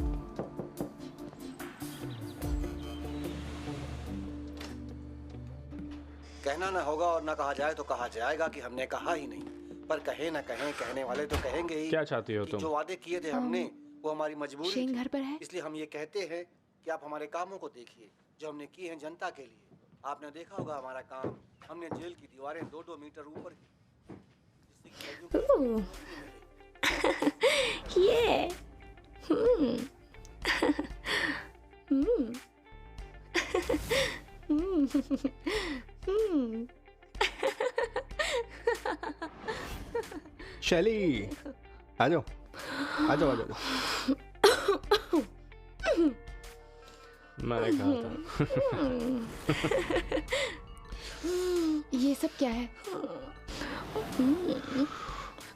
कहना ना होगा और ना कहा जाए तो कहा जाएगा कि हमने कहा ही नहीं। पर कहे ना कहें, कहने वाले तो कहेंगे ही।
क्या चाहती हो
कि
तुम?
जो वादे किए थे हमने वो हमारी मजबूरी
शेन
थी।
घर पर है?
इसलिए हम ये कहते हैं कि आप हमारे कामों को देखिए जो हमने किए हैं जनता के लिए। आपने देखा होगा हमारा काम, हमने जेल की दीवारें 2-2 मीटर ऊपर की,
ये
शैली, आ जाओ आ जाओ आ जाओ।
मैंने कहा था।
ये सब क्या है?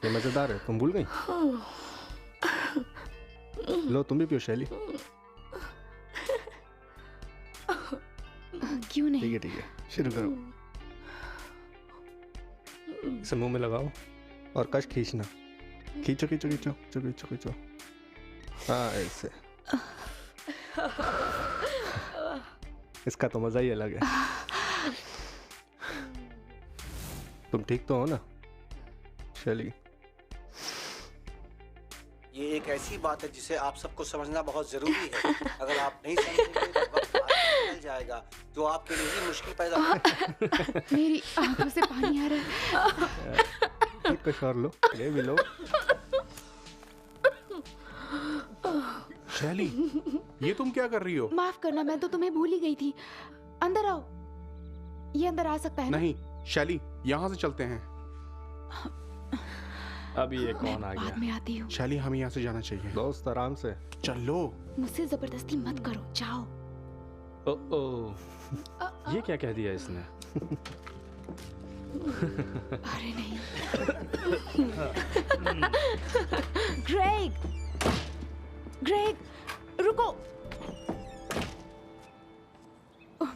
ये मजेदार है, तुम भूल गई? लो तुम भी पियो शैली।
क्यों नहीं?
ठीक है, शुरू करो। इसे मुंह में लगाओ और कश खींचना। खींचो खींचो खींचो खींचो खींचो खींचो। हाँ ऐसे। इसका तो मजा ही अलग है। तुम ठीक तो हो ना शैली?
ये एक ऐसी बात है जिसे आप सबको समझना बहुत जरूरी है। अगर आप नहीं समझेंगे तो वक्त आगे निकल जाएगा जो आपके लिए ही मुश्किल पैदा करेगा।
मेरी आंखों से पानी आ रहा है।
एक कश और लो, ये भी लो।
शैली, ये तुम क्या कर रही हो?
माफ करना, मैं तो तुम्हें भूल ही गई थी। अंदर आओ। ये अंदर आ सकता है ना?
नहीं शैली, यहाँ से चलते हैं।
अभी ये कौन आ
बाद
गया?
में आती हूँ।
शैली, हमें यहाँ से जाना चाहिए।
दोस्त आराम से।
चलो।
मुझसे जबरदस्ती मत करो, जाओ।
ओ ये क्या कह दिया इसने?
अरे नहीं। ग्रेग, ग्रेग, रुको।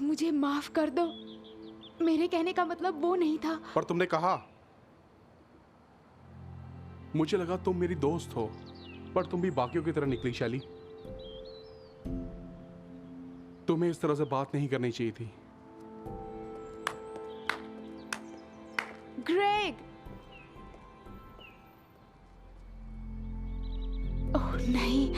मुझे माफ कर दो। मेरे कहने का मतलब वो नहीं था।
पर तुमने कहा। मुझे लगा तुम मेरी दोस्त हो, पर तुम भी बाकियों की तरह निकली शैली। तुम्हें इस तरह से बात नहीं करनी चाहिए थी।
ग्रेग, ओह नहीं।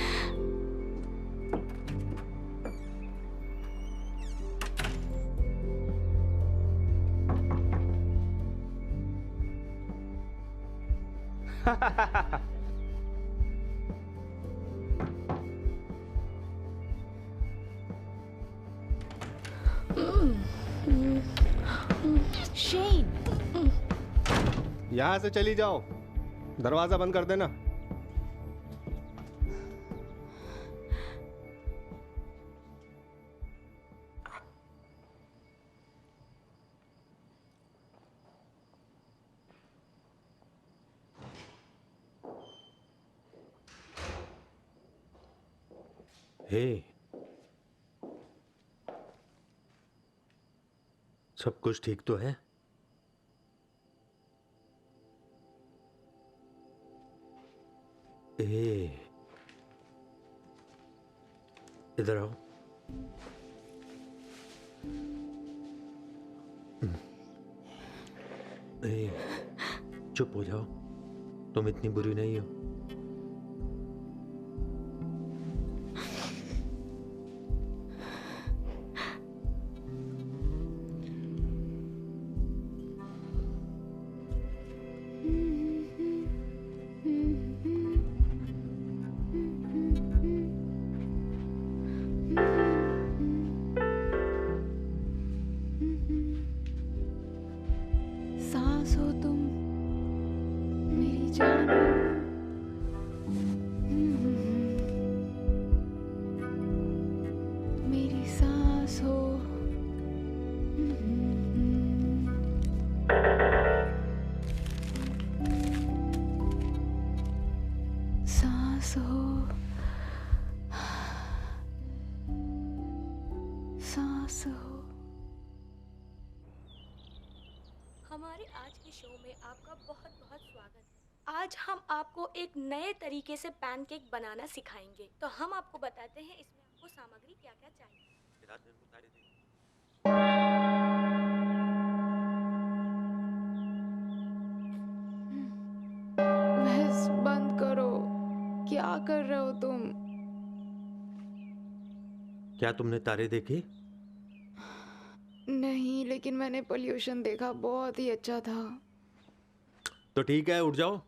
शेन,
यहाँ से चली जाओ, दरवाजा बंद कर देना।
हे, सब कुछ ठीक तो है? इधर आओ। चुप हो जाओ, तुम इतनी बुरी नहीं हो।
सांस हो तुम, मेरी जान हो। मेरी सांस हो। सांस हो, सांस हो।
हमारे आज के शो में आपका बहुत बहुत स्वागत है। आज हम आपको एक नए तरीके से पैनकेक बनाना सिखाएंगे। तो हम आपको बताते हैं इसमें आपको सामग्री क्या क्या चाहिए।
बहस बंद करो। क्या कर रहे हो तुम?
क्या तुमने तारे देखे?
नहीं, लेकिन मैंने पोल्यूशन देखा, बहुत ही अच्छा था।
तो ठीक है, उठ जाओ।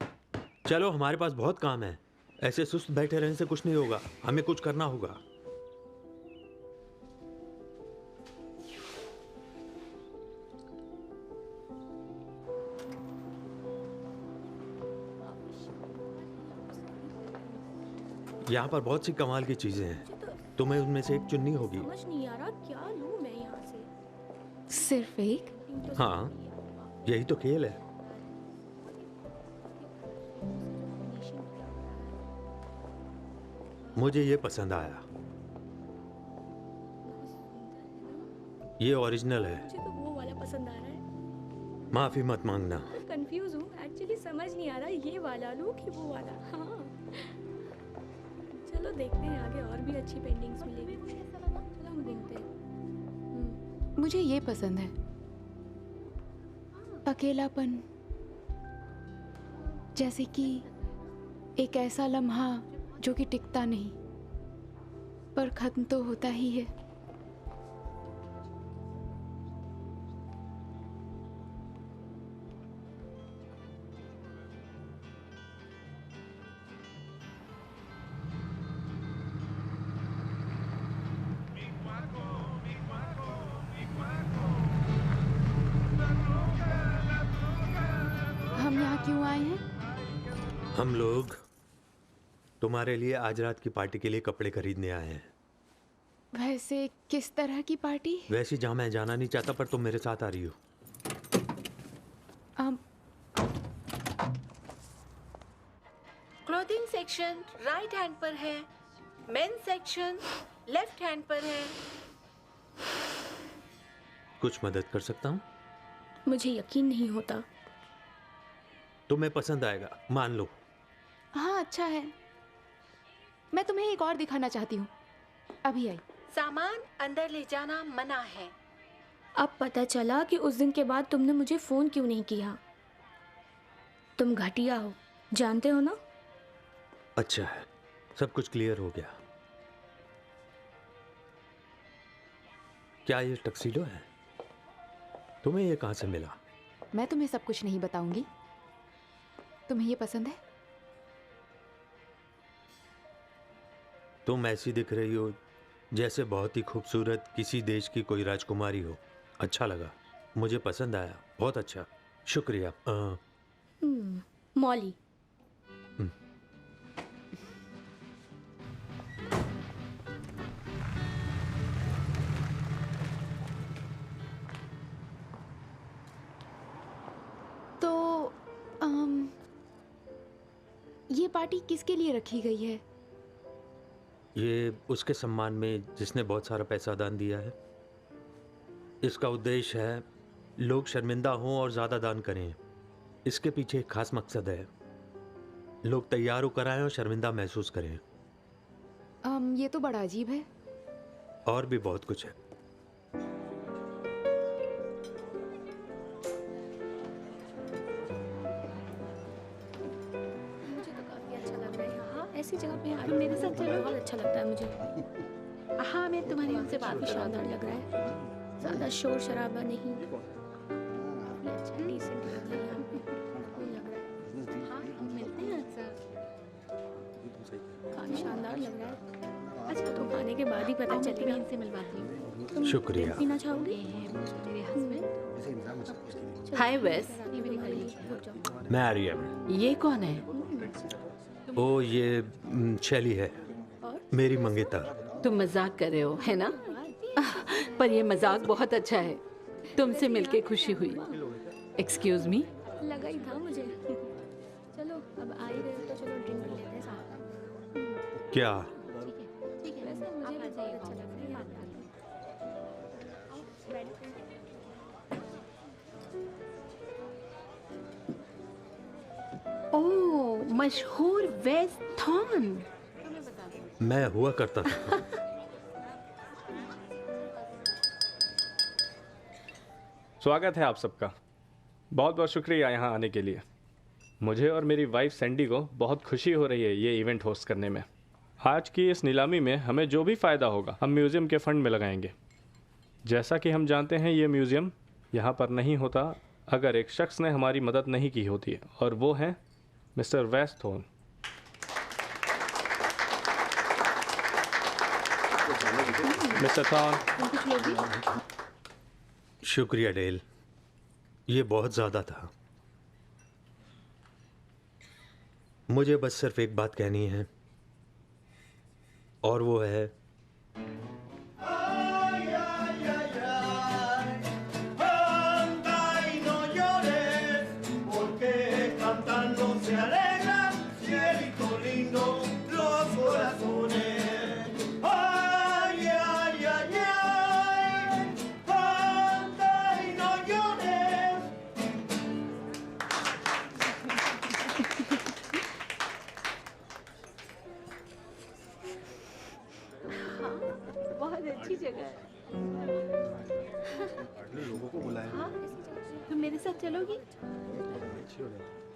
चलो, हमारे पास बहुत काम है। ऐसे सुस्त बैठे रहने से कुछ नहीं होगा, हमें कुछ करना होगा। यहाँ पर बहुत सी कमाल की चीजें हैं, तुम्हें उनमें से एक चुननी होगी।
समझ नहीं आ रहा क्या लूं मैं यहाँ से।
सिर्फ एक?
हाँ, यही तो खेल है। मुझे ये पसंद आया। ये ओरिजिनल है।
मुझे तो वो वाला पसंद आ रहा है।
माफी मत मांगना।
मैं कंफ्यूज हूँ, एक्चुअली समझ नहीं आ रहा ये वाला लूं कि वो वाला। हाँ, चलो देखते हैं, आगे और भी अच्छी पेंटिंग्स मिलेगी। चलो हम घूमते हैं।
मुझे ये पसंद है, अकेलापन। जैसे कि एक ऐसा लम्हा जो कि टिकता नहीं, पर खत्म तो होता ही है। क्यों आए हैं?
हम लोग तुम्हारे लिए आज रात की पार्टी के लिए कपड़े खरीदने आए हैं।
वैसे किस तरह की पार्टी?
वैसे जहाँ मैं जाना नहीं चाहता, पर तुम मेरे साथ आ रही हो।
क्लोथिंग सेक्शन राइट हैंड पर है, मेन सेक्शन लेफ्ट हैंड पर है।
कुछ मदद कर सकता हूँ?
मुझे यकीन नहीं होता।
तुम्हें पसंद आएगा, मान लो।
हाँ अच्छा है। मैं तुम्हें एक और दिखाना चाहती हूँ। अभी आई।
सामान अंदर ले जाना मना है।
अब पता चला कि उस दिन के बाद तुमने मुझे फोन क्यों नहीं किया। तुम घटिया हो, जानते हो ना?
अच्छा है, सब कुछ क्लियर हो गया। क्या ये टक्सीडो है? तुम्हें ये कहाँ से मिला?
मैं तुम्हें सब कुछ नहीं बताऊंगी। तुम्हें ये पसंद है?
तुम ऐसी दिख रही हो जैसे बहुत ही खूबसूरत किसी देश की कोई राजकुमारी हो। अच्छा लगा, मुझे पसंद आया, बहुत अच्छा, शुक्रिया।
मॉली।
तो ये पार्टी किसके लिए रखी गई है?
ये उसके सम्मान में जिसने बहुत सारा पैसा दान दिया है। इसका उद्देश्य है लोग शर्मिंदा हों और ज़्यादा दान करें। इसके पीछे एक खास मकसद है, लोग तैयार होकर आएं और शर्मिंदा महसूस करें।
ये तो बड़ा अजीब है।
और भी बहुत कुछ है।
मुझे तो काफी अच्छा लग रहा है यहाँ। ऐसी जगह पे आके मेरे साथ चलो, बहुत अच्छा लगता है मुझे।
हाँ, मैं तुम्हारी उनसे बात
काफी
करवा
शानदार
दूंगी।
लग रहा है, ज्यादा शोर शराबा नहीं। काफी अच्छा डिसेंट लग रहा है यहाँ पे। cool लग रहा है।
हाँ, हम मिलते हैं अक्सर।
काफी शानदार लग रहा है। अच्छा, तो खाने के बाद ही पता
मैं तुम्हें
चलेगा।
इनसे मिलवाती हूँ।
तुम
शुक्रिया।
ड्रिंक पीना चाहोगे?
मेरे हस्बैंड।
चलो,
हाय वेस।
ये मेरी गली, रुक जाओ।
मैरियम।
ये कौन है?
ओ ये शैली है, मेरी मंगेतर।
तुम मजाक कर रहे हो, है ना? पर ये मजाक बहुत अच्छा है। तुमसे मिलके खुशी हुई। Excuse me.
लगा ही था मुझे। चलो, अब आ ही रहे हो तो चलो ड्रिंक पी लेते हैं साथ।
क्या?
ठीक है, वैसे मुझे भी बहुत अच्छा लग रहा है यहाँ पे।
ओह, मशहूर वेस थॉन।
मैं हुआ करता था।
स्वागत है आप सबका। बहुत बहुत शुक्रिया यहाँ आने के लिए। मुझे और मेरी वाइफ सैंडी को बहुत खुशी हो रही है ये इवेंट होस्ट करने में। आज की इस नीलामी में हमें जो भी फ़ायदा होगा हम म्यूज़ियम के फंड में लगाएंगे। जैसा कि हम जानते हैं ये म्यूज़ियम यहाँ पर नहीं होता अगर एक शख्स ने हमारी मदद नहीं की होती, और वो हैं मिस्टर वेस थॉर्न। Mister thorn.
शुक्रिया डेल, ये बहुत ज़्यादा था। मुझे बस सिर्फ एक बात कहनी है, और वो है
बहुत अच्छी जगह है।
लोगों को बुलाया।
हाँ, तुम मेरे साथ चलोगी?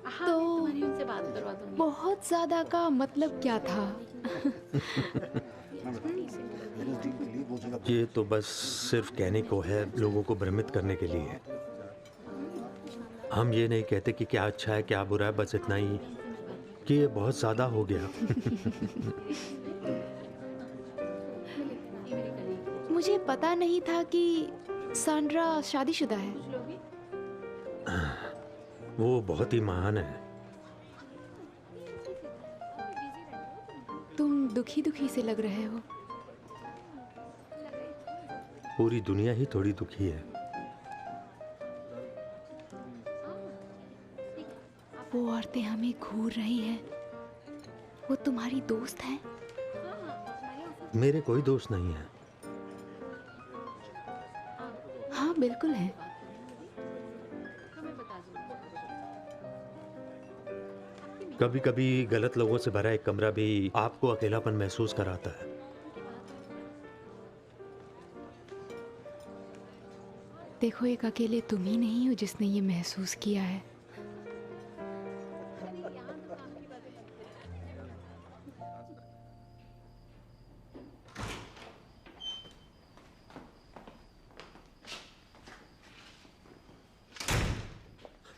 हाँ,
तो
मैं तुम्हारी उनसे बात करवा दूंगी।
बहुत ज्यादा का मतलब क्या था?
ये तो बस सिर्फ कहने को है, लोगों को भ्रमित करने के लिए। हम ये नहीं कहते कि क्या अच्छा है क्या बुरा है, बस इतना ही कि ये बहुत ज़्यादा हो गया।
मुझे पता नहीं था कि सांड्रा शादीशुदा है।
वो बहुत ही महान है।
तुम दुखी दुखी से लग रहे हो।
पूरी दुनिया ही थोड़ी दुखी है।
वो औरतें हमें घूर रही हैं। वो तुम्हारी दोस्त हैं?
मेरे कोई दोस्त नहीं है।
हाँ बिल्कुल है।
कभी कभी गलत लोगों से भरा एक कमरा भी आपको अकेलापन महसूस कराता है।
देखो, एक अकेले तुम ही नहीं हो जिसने ये महसूस किया है।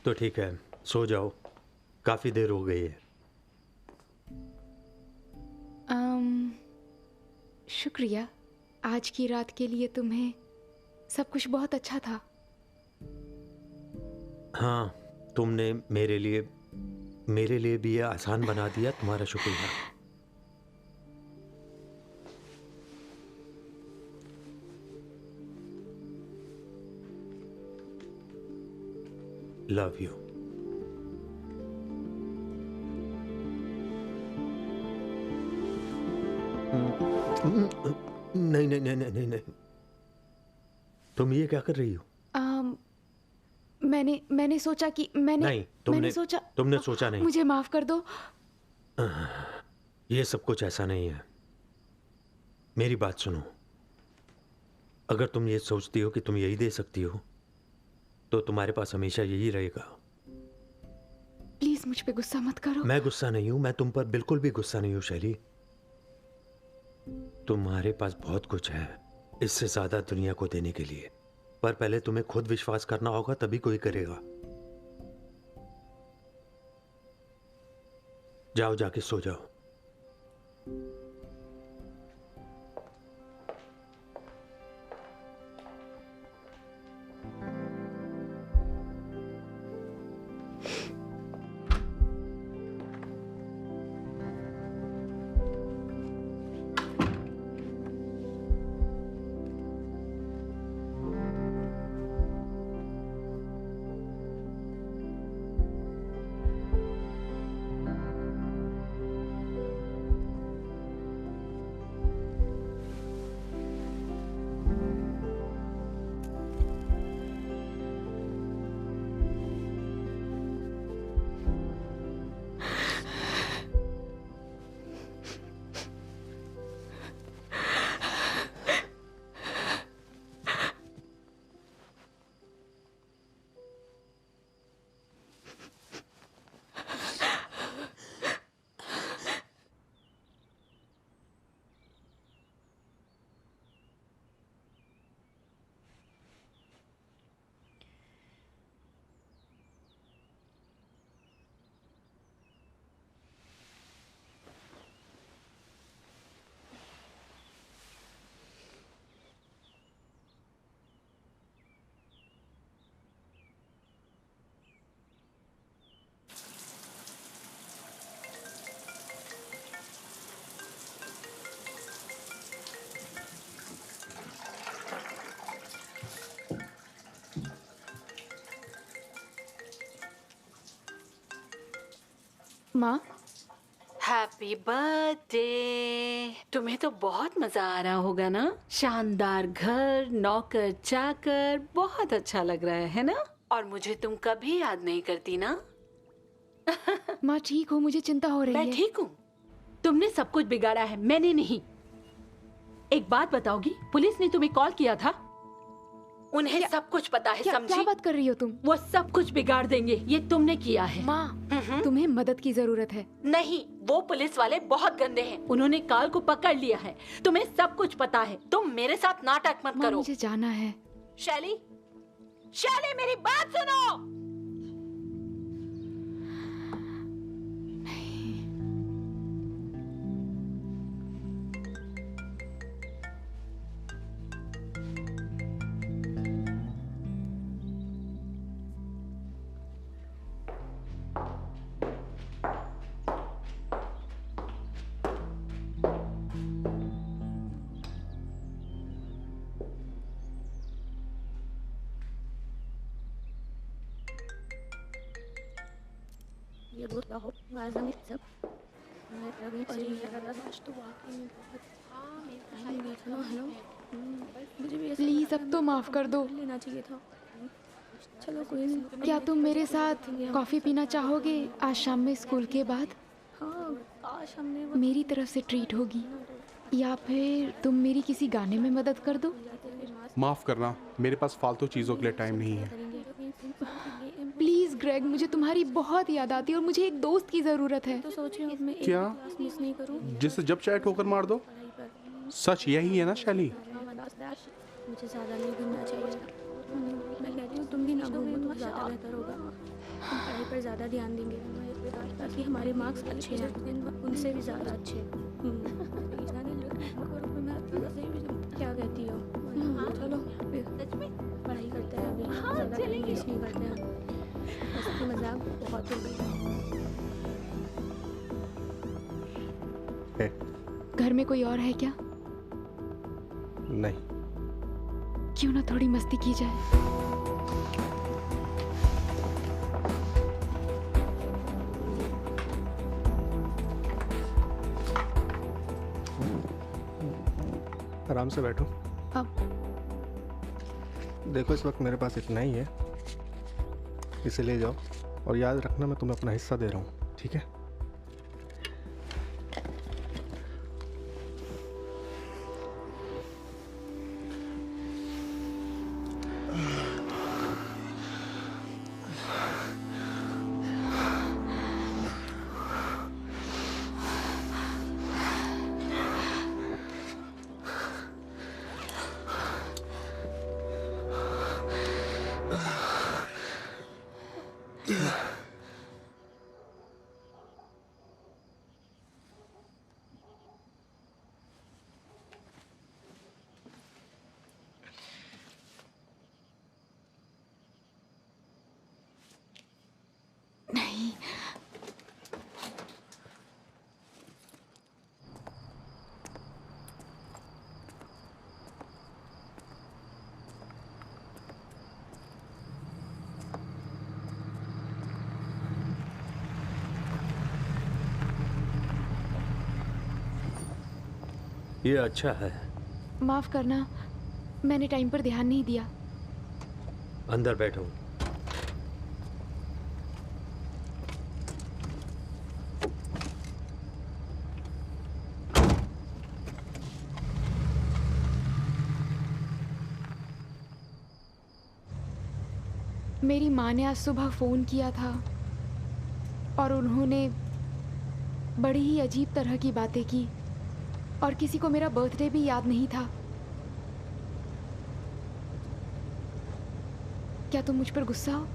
तो ठीक है, सो जाओ, काफी देर हो गई है।
शुक्रिया। आज की रात के लिए तुम्हें सब कुछ बहुत अच्छा था।
हाँ, तुमने मेरे लिए भी ये आसान बना दिया। तुम्हारा शुक्रिया। Love you. नहीं नहीं नहीं नहीं नहीं, तुम ये क्या कर रही हो?
मैंने सोचा कि मैंने
तुमने सोचा नहीं।
मुझे माफ कर दो।
ये सब कुछ ऐसा नहीं है। मेरी बात सुनो। अगर तुम ये सोचती हो कि तुम यही दे सकती हो तो तुम्हारे पास हमेशा यही रहेगा।
प्लीज मुझ पे गुस्सा मत करो।
मैं गुस्सा नहीं हूं। मैं तुम पर बिल्कुल भी गुस्सा नहीं हूं शैली। तुम्हारे पास बहुत कुछ है इससे ज्यादा दुनिया को देने के लिए, पर पहले तुम्हें खुद विश्वास करना होगा, तभी कोई करेगा। जाओ, जाके सो जाओ।
माँ,
हैप्पी बर्थडे। तुम्हें तो बहुत मजा आ रहा होगा ना? शानदार घर, नौकर चाकर, बहुत अच्छा लग रहा है ना? और मुझे तुम कभी याद नहीं करती ना?
माँ ठीक हो? मुझे चिंता हो रही
मैं
है।
ठीक हूँ। तुमने सब कुछ बिगाड़ा है, मैंने नहीं। एक बात बताओगी, पुलिस ने तुम्हें कॉल किया था? उन्हें सब कुछ पता है, समझी?
क्या बात कर रही हो तुम?
वो सब कुछ बिगाड़ देंगे, ये तुमने किया है।
माँ, तुम्हें मदद की जरूरत है।
नहीं, वो पुलिस वाले बहुत गंदे हैं। उन्होंने काल को पकड़ लिया है। तुम्हें सब कुछ पता है। तुम मेरे साथ नाटक मत
माँ,
करो।
मुझे जाना है।
शैली, शैली मेरी बात सुनो।
प्लीज़ अब तो माफ़ कर दो।
लेना चाहिए था। चलो कोई नहीं।
क्या तुम मेरे साथ कॉफ़ी पीना चाहोगे आज शाम में स्कूल के बाद?
हाँ, काश हमने
मेरी तरफ से ट्रीट होगी, या फिर तुम मेरी किसी गाने में मदद कर दो।
माफ़ करना, मेरे पास फालतू चीज़ों के लिए टाइम नहीं है।
प्लीज़ ग्रेग, मुझे तुम्हारी बहुत याद आती है और मुझे एक दोस्त की ज़रूरत है।
तो सोच रही हूँ मैं एक
क्या?
क्लास मिस नहीं करूँ।
जिससे जब चाहे ठोकर मार दो। सच यही है ना शैली?
मुझे ज़्यादा नहीं घूमना चाहिए। मैं कहती हूँ तुम भी ना घूमो तो ज़्यादा बेहतर होगा। हम पढ़ाई पर ज़्यादा ध्यान देंगे ताकि हमारे मार्क्स अच्छे हैं, उनसे भी ज़्यादा अच्छे। क्या कहती हो? चलो सच में पढ़ाई करते हैं अभी। हाँ, चलेंगे। नहीं करते हैं, मस्ती मजाक बहुत हो गई।
घर में कोई और है क्या?
नहीं।
क्यों ना थोड़ी मस्ती की जाए?
आराम से बैठो।
अब
देखो इस वक्त मेरे पास इतना ही है, इसे ले जाओ और याद रखना मैं तुम्हें अपना हिस्सा दे रहा हूँ, ठीक है?
नहीं,
ये अच्छा है।
माफ़ करना, मैंने टाइम पर ध्यान नहीं दिया।
अंदर बैठो।
मेरी माँ ने आज सुबह फ़ोन किया था और उन्होंने बड़ी ही अजीब तरह की बातें की और किसी को मेरा बर्थडे भी याद नहीं था। क्या तुम मुझ पर गुस्सा हो?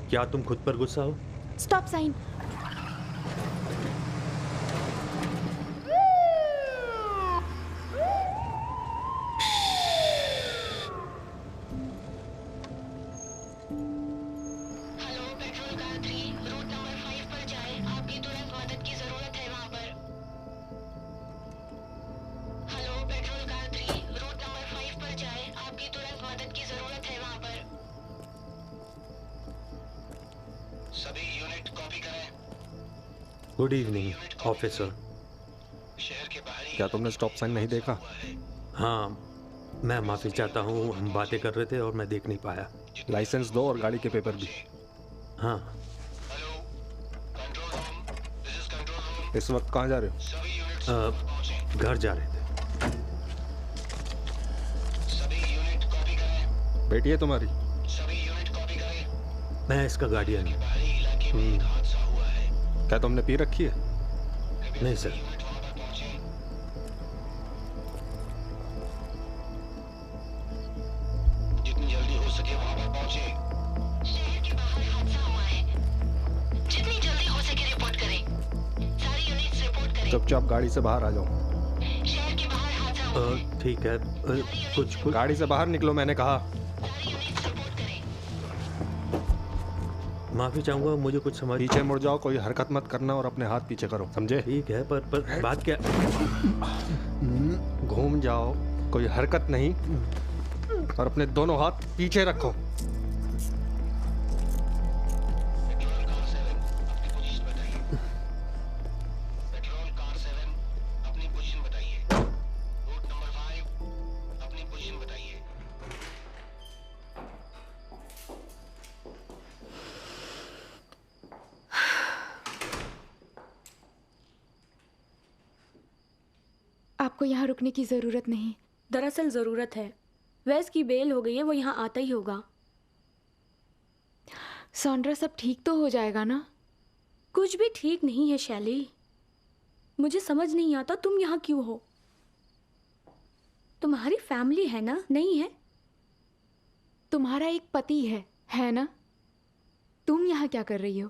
क्या तुम खुद पर गुस्सा हो?
Stop sign.
Good evening officer.
क्या तुमने स्टॉप साइन नहीं देखा?
हाँ, मैं माफ़ी चाहता हूँ, हम बातें कर रहे थे और मैं देख नहीं पाया।
लाइसेंस दो और गाड़ी के पेपर भी।
हाँ।
इस वक्त कहाँ जा रहे हो?
घर जा रहे थे।
बेटी है तुम्हारी?
मैं इसका गार्डियन हूँ।
क्या तुमने पी रखी है?
नहीं सर।
जितनी जल्दी हो सके वहां पर पहुंचे। शहर के बाहर हादसा हुआ है, जितनी जल्दी हो सके रिपोर्ट करें। सारी यूनिट्स रिपोर्ट करें।
चुपचाप गाड़ी से बाहर आ जाओ।
शहर के बाहर हादसा हुआ है।
ठीक है, कुछ
गाड़ी से बाहर निकलो, मैंने कहा।
माफी चाहूंगा, मुझे कुछ समझ।
पीछे मुड़ जाओ, कोई हरकत मत करना और अपने हाथ पीछे करो, समझे?
ठीक है, पर बात क्या?
घूम जाओ, कोई हरकत नहीं, और अपने दोनों हाथ पीछे रखो।
आपको यहाँ रुकने की ज़रूरत नहीं।
दरअसल ज़रूरत है। वैस की बेल हो गई है, वो यहाँ आता ही होगा।
सौंड्रा, सब ठीक तो हो जाएगा ना?
कुछ भी ठीक नहीं है शैली। मुझे समझ नहीं आता तुम यहाँ क्यों हो। तुम्हारी फैमिली है ना? नहीं है?
तुम्हारा एक पति है ना? तुम यहाँ क्या कर रही हो?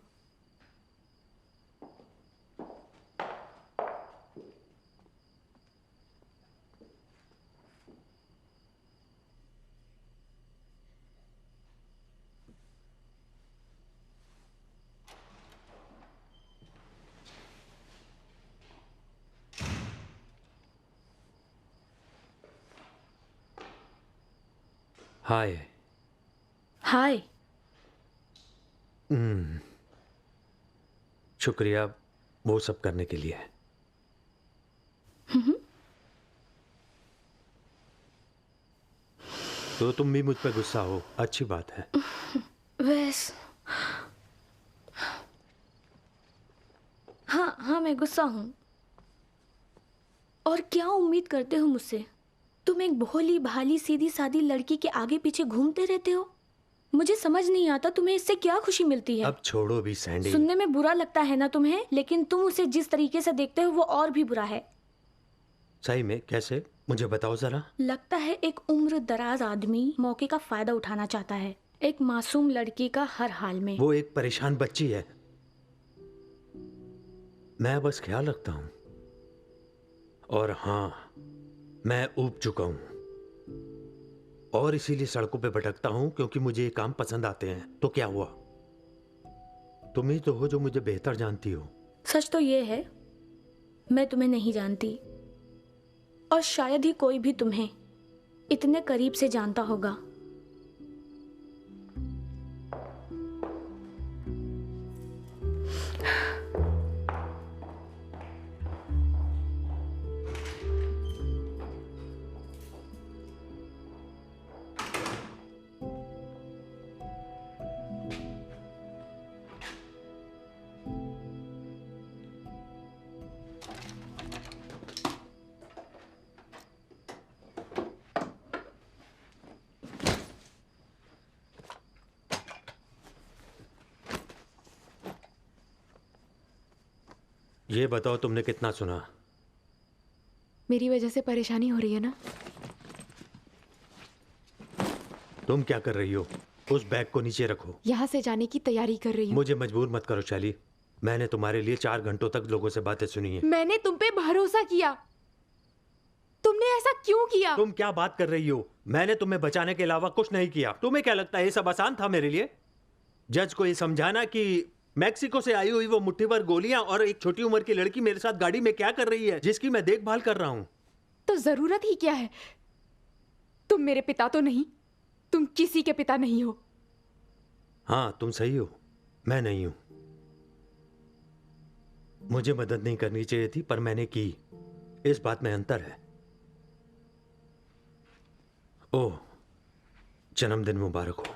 हाय।
हाय।
शुक्रिया वो सब करने के लिए। तो तुम भी मुझ पर गुस्सा हो, अच्छी बात है।
वैस, हाँ मैं गुस्सा हूँ। और क्या उम्मीद करते हो मुझसे? तुम एक भोली भाली सीधी सादी लड़की के आगे पीछे घूमते रहते हो। मुझे समझ नहीं आता तुम्हें इससे क्या खुशी मिलती है।
अब छोड़ो भी सैंडी।
सुनने में बुरा लगता है ना तुम्हें, लेकिन तुम उसे जिस तरीके से देखते हो वो और भी बुरा है।
सही में? कैसे? मुझे बताओ जरा।
लगता है एक उम्र दराज आदमी मौके का फायदा उठाना चाहता है, एक मासूम लड़की का हर हाल में।
वो एक परेशान बच्ची है, मैं बस ख्याल रखता हूं। और हाँ, मैं ऊब चुका हूं और इसीलिए सड़कों पे भटकता हूं क्योंकि मुझे ये काम पसंद आते हैं। तो क्या हुआ? तुम ही तो हो जो मुझे बेहतर जानती हो।
सच तो ये है, मैं तुम्हें नहीं जानती और शायद ही कोई भी तुम्हें इतने करीब से जानता होगा।
ये बताओ तुमने कितना सुना?
मेरी वजह से परेशानी हो रही है ना?
तुम क्या कर रही हो? उस बैग को नीचे रखो।
यहाँ से जाने की तैयारी कर रही हूँ।
मुझे मजबूर मत करो शैली। मैंने तुम्हारे लिए 4 घंटों तक लोगों से बातें सुनी है।
मैंने तुम पे भरोसा किया, तुमने ऐसा क्यों किया?
तुम क्या बात कर रही हो? मैंने तुम्हें बचाने के अलावा कुछ नहीं किया। तुम्हें क्या लगता है ये सब आसान था मेरे लिए? जज को ये समझाना कि मैक्सिको से आई हुई वो मुट्ठी भर गोलियां और एक छोटी उम्र की लड़की मेरे साथ गाड़ी में क्या कर रही है, जिसकी मैं देखभाल कर रहा हूं।
तो जरूरत ही क्या है? तुम मेरे पिता तो नहीं, तुम किसी के पिता नहीं हो।
हाँ, तुम सही हो, मैं नहीं हूं। मुझे मदद नहीं करनी चाहिए थी पर मैंने की, इस बात में अंतर है। ओह, जन्मदिन मुबारक हो।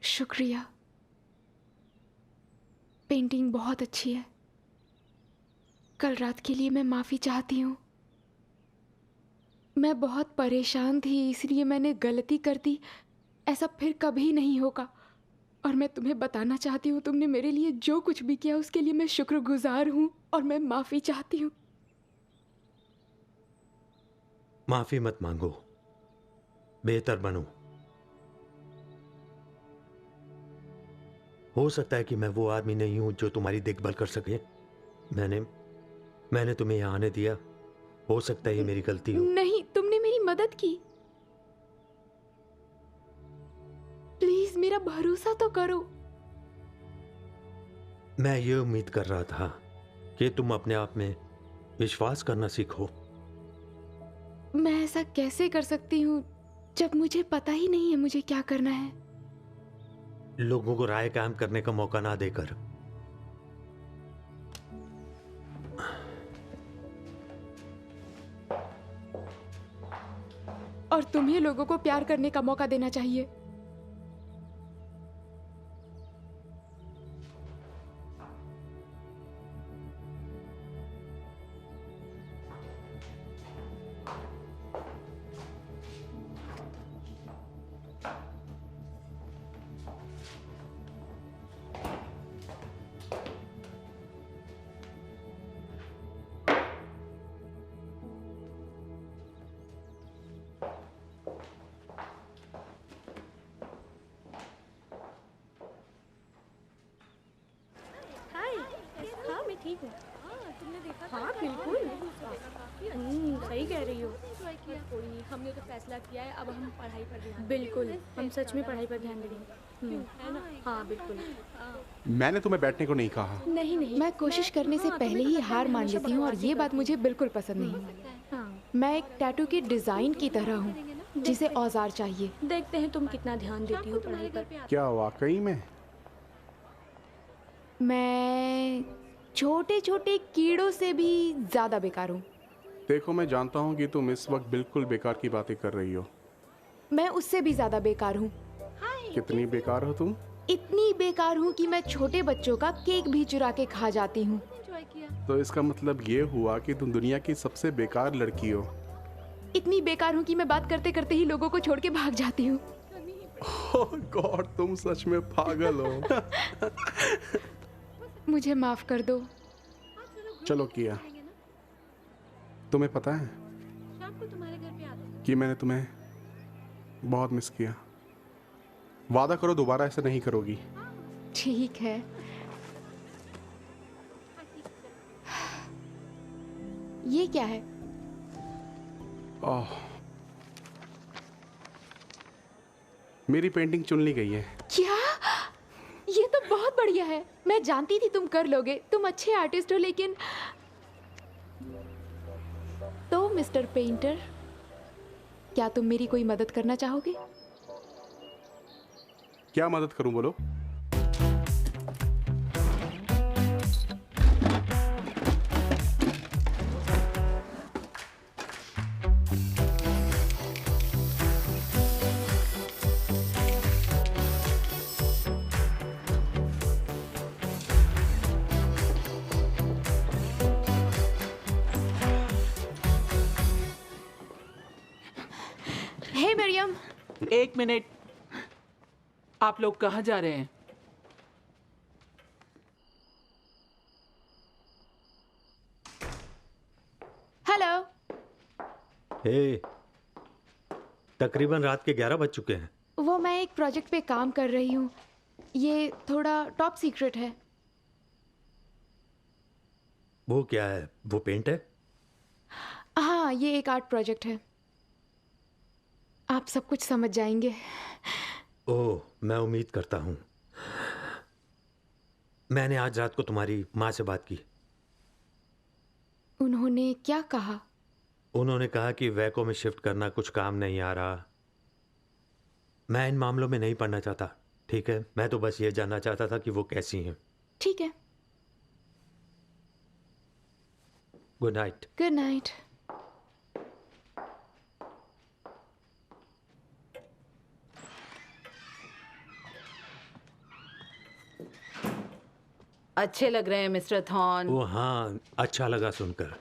शुक्रिया, पेंटिंग बहुत अच्छी है। कल रात के लिए मैं माफ़ी चाहती हूँ। मैं बहुत परेशान थी इसलिए मैंने गलती कर दी। ऐसा फिर कभी नहीं होगा और मैं तुम्हें बताना चाहती हूँ तुमने मेरे लिए जो कुछ भी किया उसके लिए मैं शुक्रगुजार हूँ और मैं माफ़ी चाहती हूँ।
माफी मत मांगो, बेहतर बनो। हो सकता है कि मैं वो आदमी नहीं हूं जो तुम्हारी देखभाल कर सके। मैंने तुम्हें यहां आने दिया, हो सकता है ये मेरी गलती हो।
नहीं, तुमने मेरी मदद की। प्लीज प्लीज मेरा भरोसा तो करो।
मैं ये उम्मीद कर रहा था कि तुम अपने आप में विश्वास करना सीखो।
मैं ऐसा कैसे कर सकती हूँ जब मुझे पता ही नहीं है मुझे क्या करना है।
लोगों को राय कायम करने का मौका ना देकर।
और तुम्हें लोगों को प्यार करने का मौका देना चाहिए।
हाय। हाँ मैं ठीक हूँ। तुमने देखा? हाँ बिल्कुल। सही कह रही हो। कोई नहीं, हमने तो फैसला किया है, अब हम पढ़ाई पर ध्यान। बिल्कुल, हम सच में पढ़ाई पर ध्यान देंगे। है ना? हाँ बिल्कुल।
मैंने तुम्हें बैठने को नहीं कहा।
नहीं नहीं,
मैं कोशिश करने से पहले ही हार मान लेती हूँ और ये बात मुझे बिल्कुल पसंद नहीं।
हाँ
मैं एक टैटू की डिजाइन की तरह हूँ जिसे औजार चाहिए।
देखते हैं तुम कितना ध्यान देती हो पढ़ाई पर।
क्या वाकई में?
मैं छोटे छोटे कीड़ों से भी ज्यादा बेकार हूँ।
देखो, मैं जानता हूँ कि तुम इस वक्त बिल्कुल बेकार की बातें कर रही हो।
मैं उससे भी ज्यादा बेकार हूँ।
कितनी बेकार हो तुम?
इतनी बेकार हूँ कि मैं छोटे बच्चों का केक भी चुरा के खा जाती हूँ।
तो इसका मतलब ये हुआ कि तुम दुनिया की सबसे बेकार लड़की हो।
इतनी बेकार हूँ कि मैं बात करते करते ही लोगों को छोड़ के भाग जाती हूँ।
ओह गॉड, तुम सच में पागल हो।
मुझे माफ कर दो।
चलो किया। तुम्हें पता है कि मैंने तुम्हें बहुत मिस किया। वादा करो दोबारा ऐसा नहीं करोगी।
ठीक है। ये क्या है?
ओह, मेरी पेंटिंग चुन ली गई है।
क्या? ये तो बहुत बढ़िया है। मैं जानती थी तुम कर लोगे। तुम अच्छे आर्टिस्ट हो। लेकिन तो मिस्टर पेंटर, क्या तुम मेरी कोई मदद करना चाहोगे?
क्या मदद करूं, बोलो।
हे मरियम।
एक मिनट, आप लोग कहाँ जा रहे हैं?
हेलो।
हे, तकरीबन रात के 11 बज चुके हैं।
वो मैं एक प्रोजेक्ट पे काम कर रही हूँ। ये थोड़ा टॉप सीक्रेट है।
वो क्या है? वो पेंट है?
हाँ, ये एक आर्ट प्रोजेक्ट है। आप सब कुछ समझ जाएंगे।
ओह, मैं उम्मीद करता हूँ। मैंने आज रात को तुम्हारी माँ से बात की।
उन्होंने क्या कहा?
उन्होंने कहा कि वैको में शिफ्ट करना कुछ काम नहीं आ रहा। मैं इन मामलों में नहीं पढ़ना चाहता, ठीक है? मैं तो बस ये जानना चाहता था कि वो कैसी हैं।
ठीक है।
Good night.
Good night.
अच्छे लग रहे हैं मिस्टर थॉर्न।
वो हाँ, अच्छा लगा सुनकर।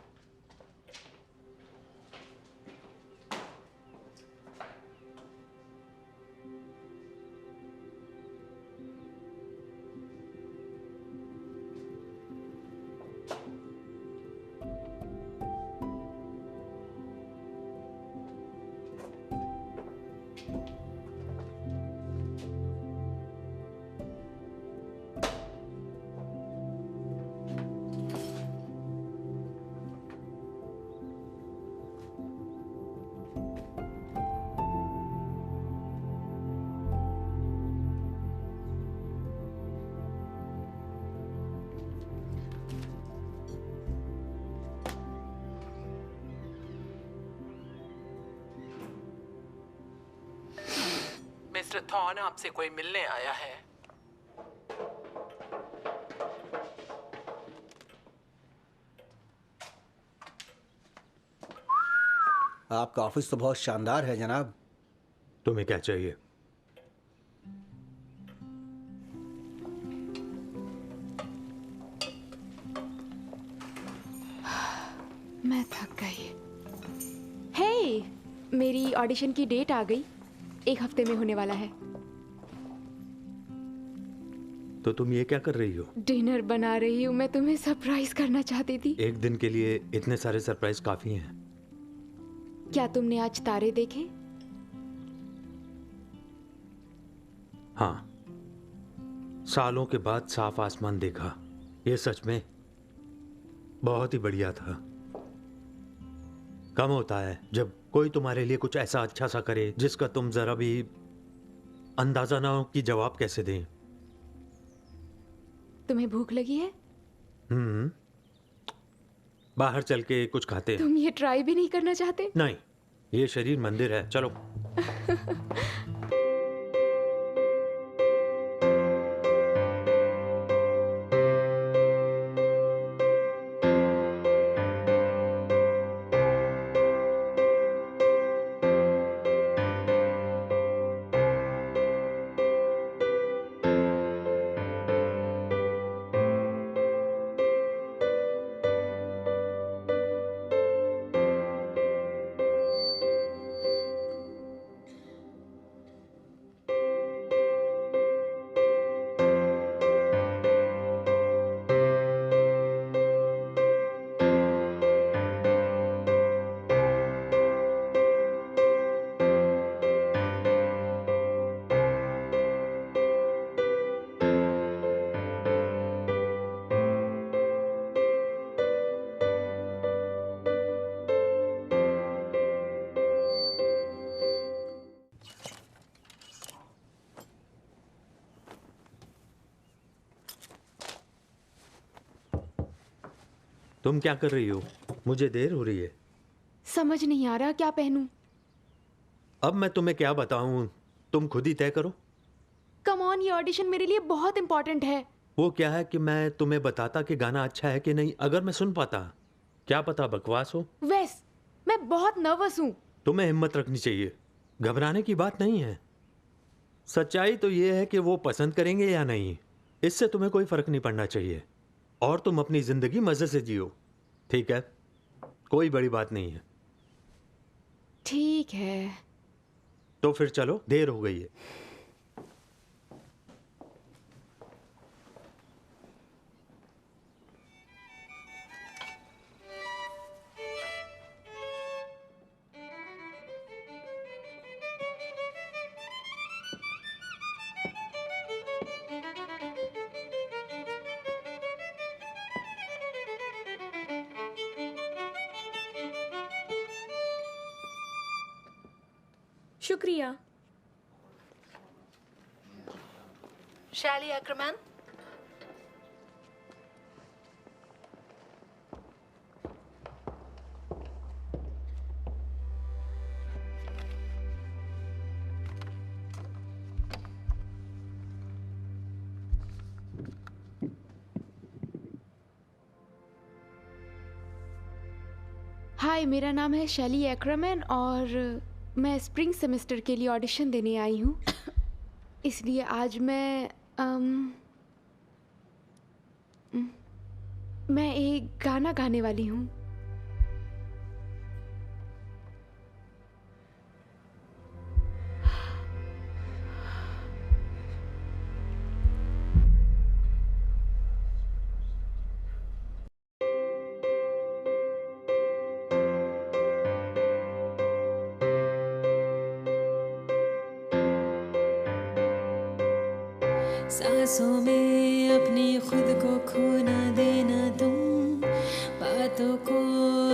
मिस्टर थॉर्न आपसे कोई मिलने आया है।
आपका ऑफिस तो बहुत शानदार है जनाब।
तुम्हें क्या चाहिए?
मैं थक गई। हे, मेरी ऑडिशन की डेट आ गई। 1 हफ्ते में होने वाला है।
तो तुम ये क्या कर रही हो?
डिनर बना रही हूँ। मैं तुम्हें सरप्राइज करना चाहती थी।
एक दिन के लिए इतने सारे सरप्राइज काफी हैं।
क्या तुमने आज तारे देखे?
हाँ, सालों के बाद साफ आसमान देखा। ये सच में बहुत ही बढ़िया था। कम होता है जब कोई तुम्हारे लिए कुछ ऐसा अच्छा सा करे जिसका तुम जरा भी अंदाजा ना हो कि जवाब कैसे दें।
तुम्हें भूख लगी है?
बाहर चल के कुछ खाते हैं।
तुम ये ट्राई भी नहीं करना चाहते?
नहीं, ये शरीर मंदिर है। चलो। तुम क्या कर रही हो? मुझे देर हो रही है।
समझ नहीं आ रहा क्या पहनूं।
अब मैं तुम्हें क्या बताऊं, तुम खुद ही तय करो।
कम ऑन, ये ऑडिशन मेरे लिए बहुत इंपॉर्टेंट है।
वो क्या है कि मैं तुम्हें बताता कि गाना अच्छा है कि नहीं, अगर मैं सुन पाता। क्या पता बकवास हो।
वेस, मैं बहुत नर्वस हूँ।
तुम्हें हिम्मत रखनी चाहिए, घबराने की बात नहीं है। सच्चाई तो ये है कि वो पसंद करेंगे या नहीं, इससे तुम्हें कोई फर्क नहीं पड़ना चाहिए। और तुम अपनी जिंदगी मजे से जियो, ठीक है? कोई बड़ी बात नहीं है।
ठीक है।
तो फिर चलो, देर हो गई है।
शुक्रिया।
शैली एक्रमैन,
हाय, मेरा नाम है शैली एक्रमैन और मैं स्प्रिंग सेमेस्टर के लिए ऑडिशन देने आई हूँ। इसलिए आज मैं एक गाना गाने वाली हूँ।
सांसों में अपनी खुद को खोना देना तुम, बातों को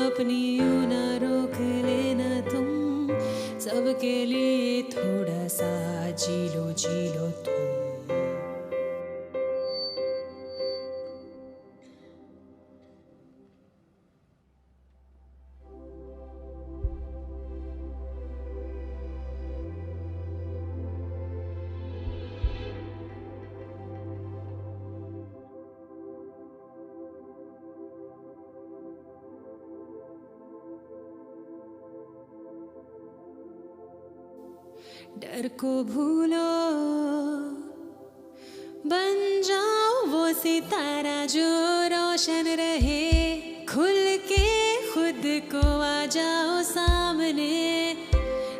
अपनी यूं ना रोक लेना तुम, सबके लिए थोड़ा सा जी लो तुम। डर को भूलो, बन जाओ वो सितारा जो रोशन रहे, खुल के खुद को आ जाओ सामने।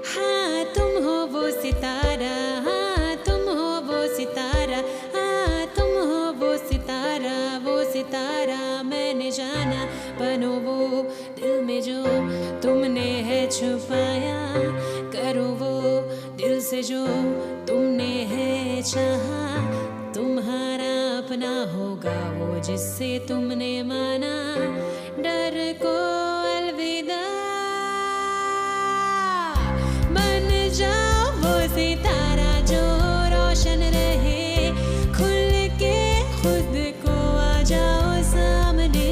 हाँ तुम हो वो सितारा, हाँ तुम हो वो सितारा, हाँ तुम हो वो सितारा, वो सितारा मैंने जाना। बनो वो दिल में जो तुमने है छुपाया, करो वो दिल से जो तुमने है चाहा। तुम्हारा अपना होगा वो जिससे तुमने माना, डर को अलविदा। बन जाओ वो सितारा जो रोशन रहे, खुल के खुद को आ जाओ सामने।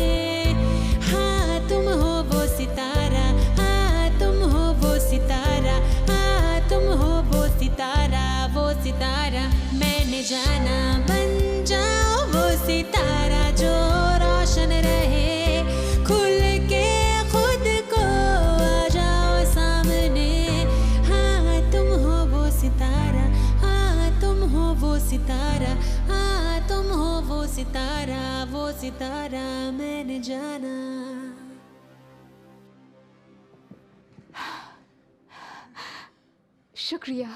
हाँ तुम हो वो सितारा, हाँ तुम हो वो सितारा, हाँ तुम हो वो सितारा, वो सितारा मैंने जाना। बन जाओ वो सितारा जो रोशन रहे, खुल के खुद को आ जाओ सामने। हाँ तुम हो वो सितारा, हाँ तुम हो वो सितारा, हाँ तुम हो वो सितारा, वो सितारा मैंने जाना।
शुक्रिया।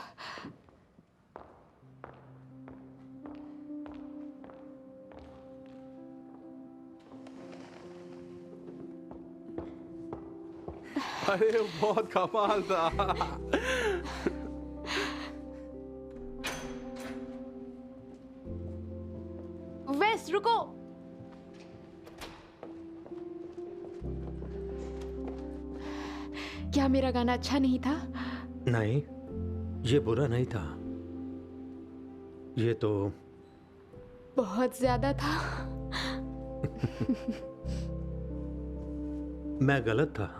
अरे बहुत कमाल था।
वेस्ट रुको। क्या मेरा गाना अच्छा नहीं था?
नहीं, ये बुरा नहीं था, ये तो
बहुत ज्यादा था।
मैं गलत था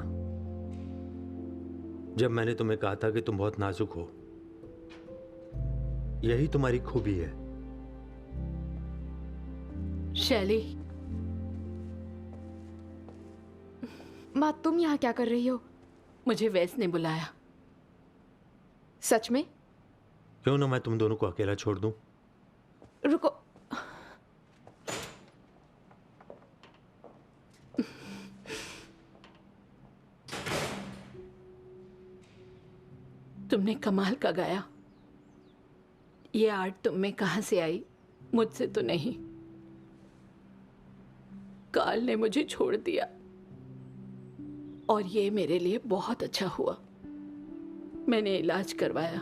जब मैंने तुम्हें कहा था कि तुम बहुत नाजुक हो। यही तुम्हारी खूबी है।
शैली,
माँ तुम यहाँ क्या कर रही हो?
मुझे वैस ने बुलाया।
सच में?
क्यों ना मैं तुम दोनों को अकेला छोड़ दूं?
रुको।
तुमने कमाल का गाया। ये आर्ट तुम में कहां से आई? मुझसे तो नहीं। कार्ल ने मुझे छोड़ दिया और ये मेरे लिए बहुत अच्छा हुआ। मैंने इलाज करवाया,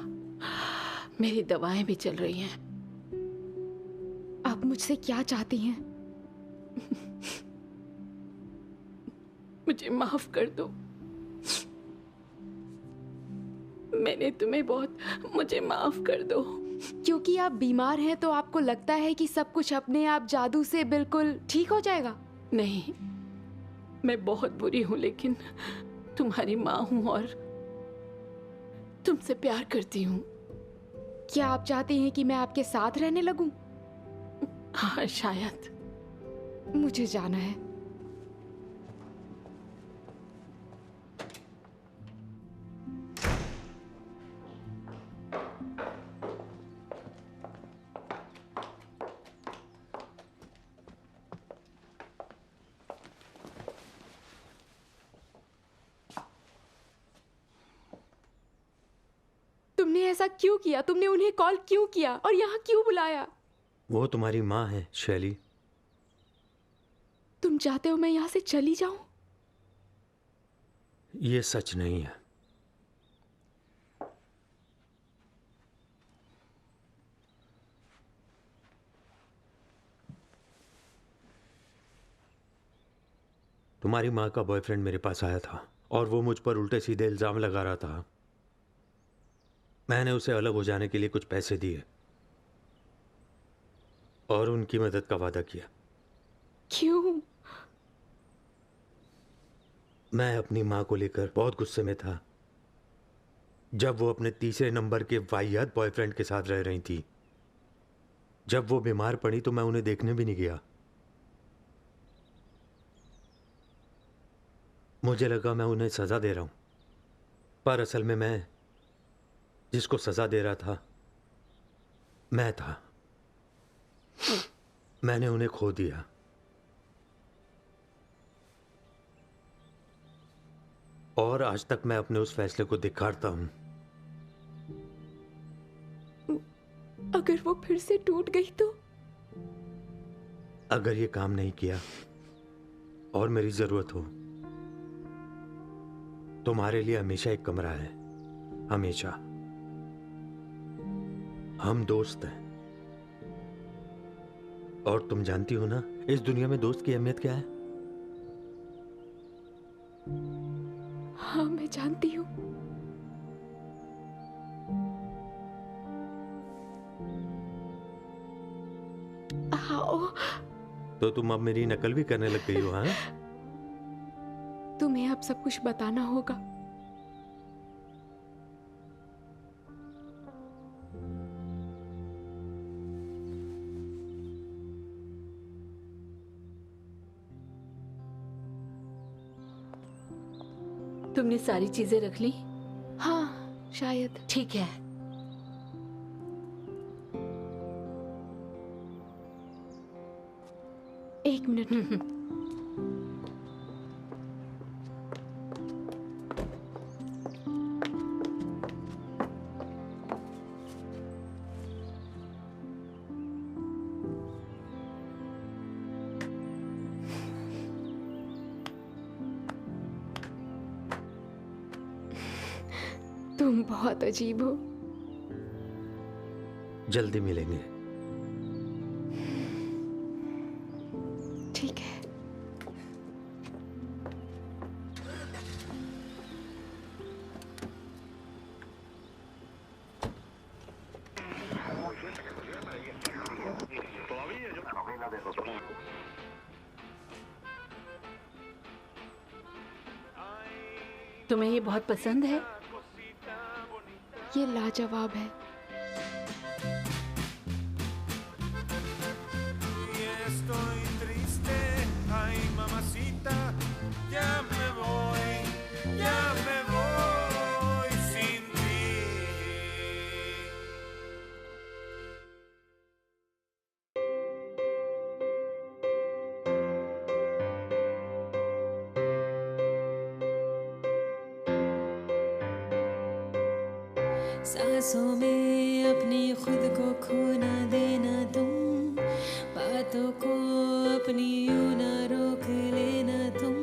मेरी दवाएं भी चल रही हैं।
आप मुझसे क्या चाहती हैं?
मुझे माफ कर दो। मैंने तुम्हें बहुत, मुझे माफ कर दो।
क्योंकि आप बीमार हैं तो आपको लगता है कि सब कुछ अपने आप जादू से बिल्कुल ठीक हो जाएगा?
नहीं, मैं बहुत बुरी हूं, लेकिन तुम्हारी माँ हूं और तुमसे प्यार करती हूँ।
क्या आप चाहती हैं कि मैं आपके साथ रहने लगूं?
हाँ शायद।
मुझे जाना है। तुमने ऐसा क्यों किया? तुमने उन्हें कॉल क्यों किया और यहाँ क्यों बुलाया?
वो तुम्हारी माँ है शैली।
तुम चाहते हो मैं यहाँ से चली जाऊं?
ये सच नहीं है। तुम्हारी माँ का बॉयफ्रेंड मेरे पास आया था और वो मुझ पर उल्टे सीधे इल्जाम लगा रहा था। मैंने उसे अलग हो जाने के लिए कुछ पैसे दिए और उनकी मदद का वादा किया।
क्यों?
मैं अपनी माँ को लेकर बहुत गुस्से में था जब वो अपने तीसरे नंबर के वाहियात बॉयफ्रेंड के साथ रह रही थी। जब वो बीमार पड़ी तो मैं उन्हें देखने भी नहीं गया। मुझे लगा मैं उन्हें सजा दे रहा हूं, पर असल में मैं जिसको सजा दे रहा था मैं था। मैंने उन्हें खो दिया। और आज तक मैं अपने उस फैसले को धिक्कारता हूं।
अगर वो फिर से टूट गई तो?
अगर ये काम नहीं किया और मेरी जरूरत हो, तुम्हारे लिए हमेशा एक कमरा है, हमेशा। हम दोस्त हैं। और तुम जानती हो ना इस दुनिया में दोस्त की अहमियत क्या है?
हाँ, मैं जानती हूँ। हाँ।
तो तुम अब मेरी नकल भी करने लग गई हो? हाँ,
तुम्हें अब सब कुछ बताना होगा।
तुमने सारी चीजें रख ली?
हाँ, शायद।
ठीक है।
एक मिनट। तुम बहुत अजीब हो।
जल्दी मिलेंगे।
ठीक है।
तुम्हें ये बहुत पसंद है?
ये लाजवाब है।
सांसों में अपनी खुद को खो ना देना तुम, बातों को अपनी यूं ना रोक लेना तुम,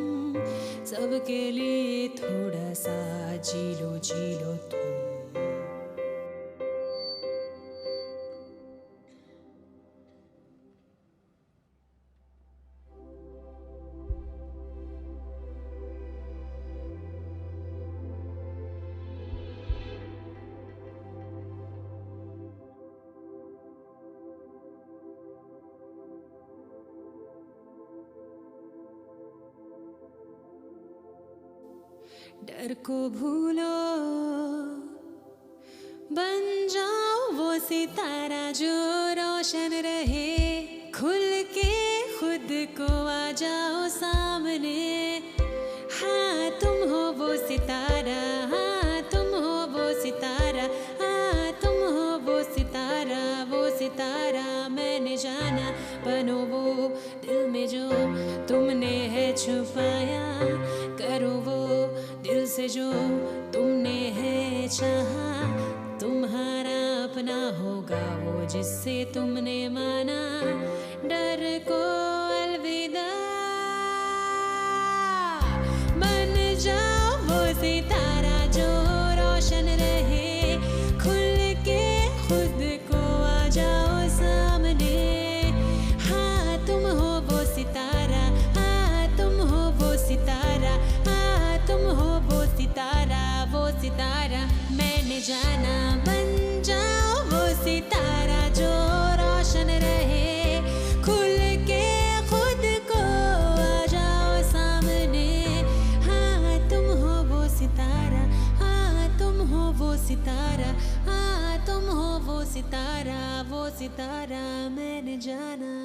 सबके लिए थोड़ा सा जी लो तुम। डर को भूलो, बन जाओ वो सितारा जो रोशन रहे, खुल के खुद को आ जाओ सामने। हाँ तुम हो वो सितारा, हाँ तुम हो वो सितारा, हाँ तुम हो वो सितारा, वो सितारा मैंने जाना। बनो वो दिल में जो तुमने है छुपाया, करो वो दिल से जो तुमने है चाहा, तुम्हारा अपना होगा वो जिससे तुमने माना। डर को अलविदा, बन जाओ वो सितारा जो रोशन रहे, खुल के खुद को आ जाओ सामने। हाँ तुम हो वो सितारा, हाँ तुम हो वो सितारा, हाँ तुम हो वो सितारा, वो सितारा मैंने जाना। बन जाओ वो सितारा जो रोशन रहे, खुल के खुद को आ जाओ सामने। हाँ तुम हो वो सितारा, हाँ तुम हो वो सितारा, हाँ तुम हो वो सितारा, वो सितारा मैंने जाना।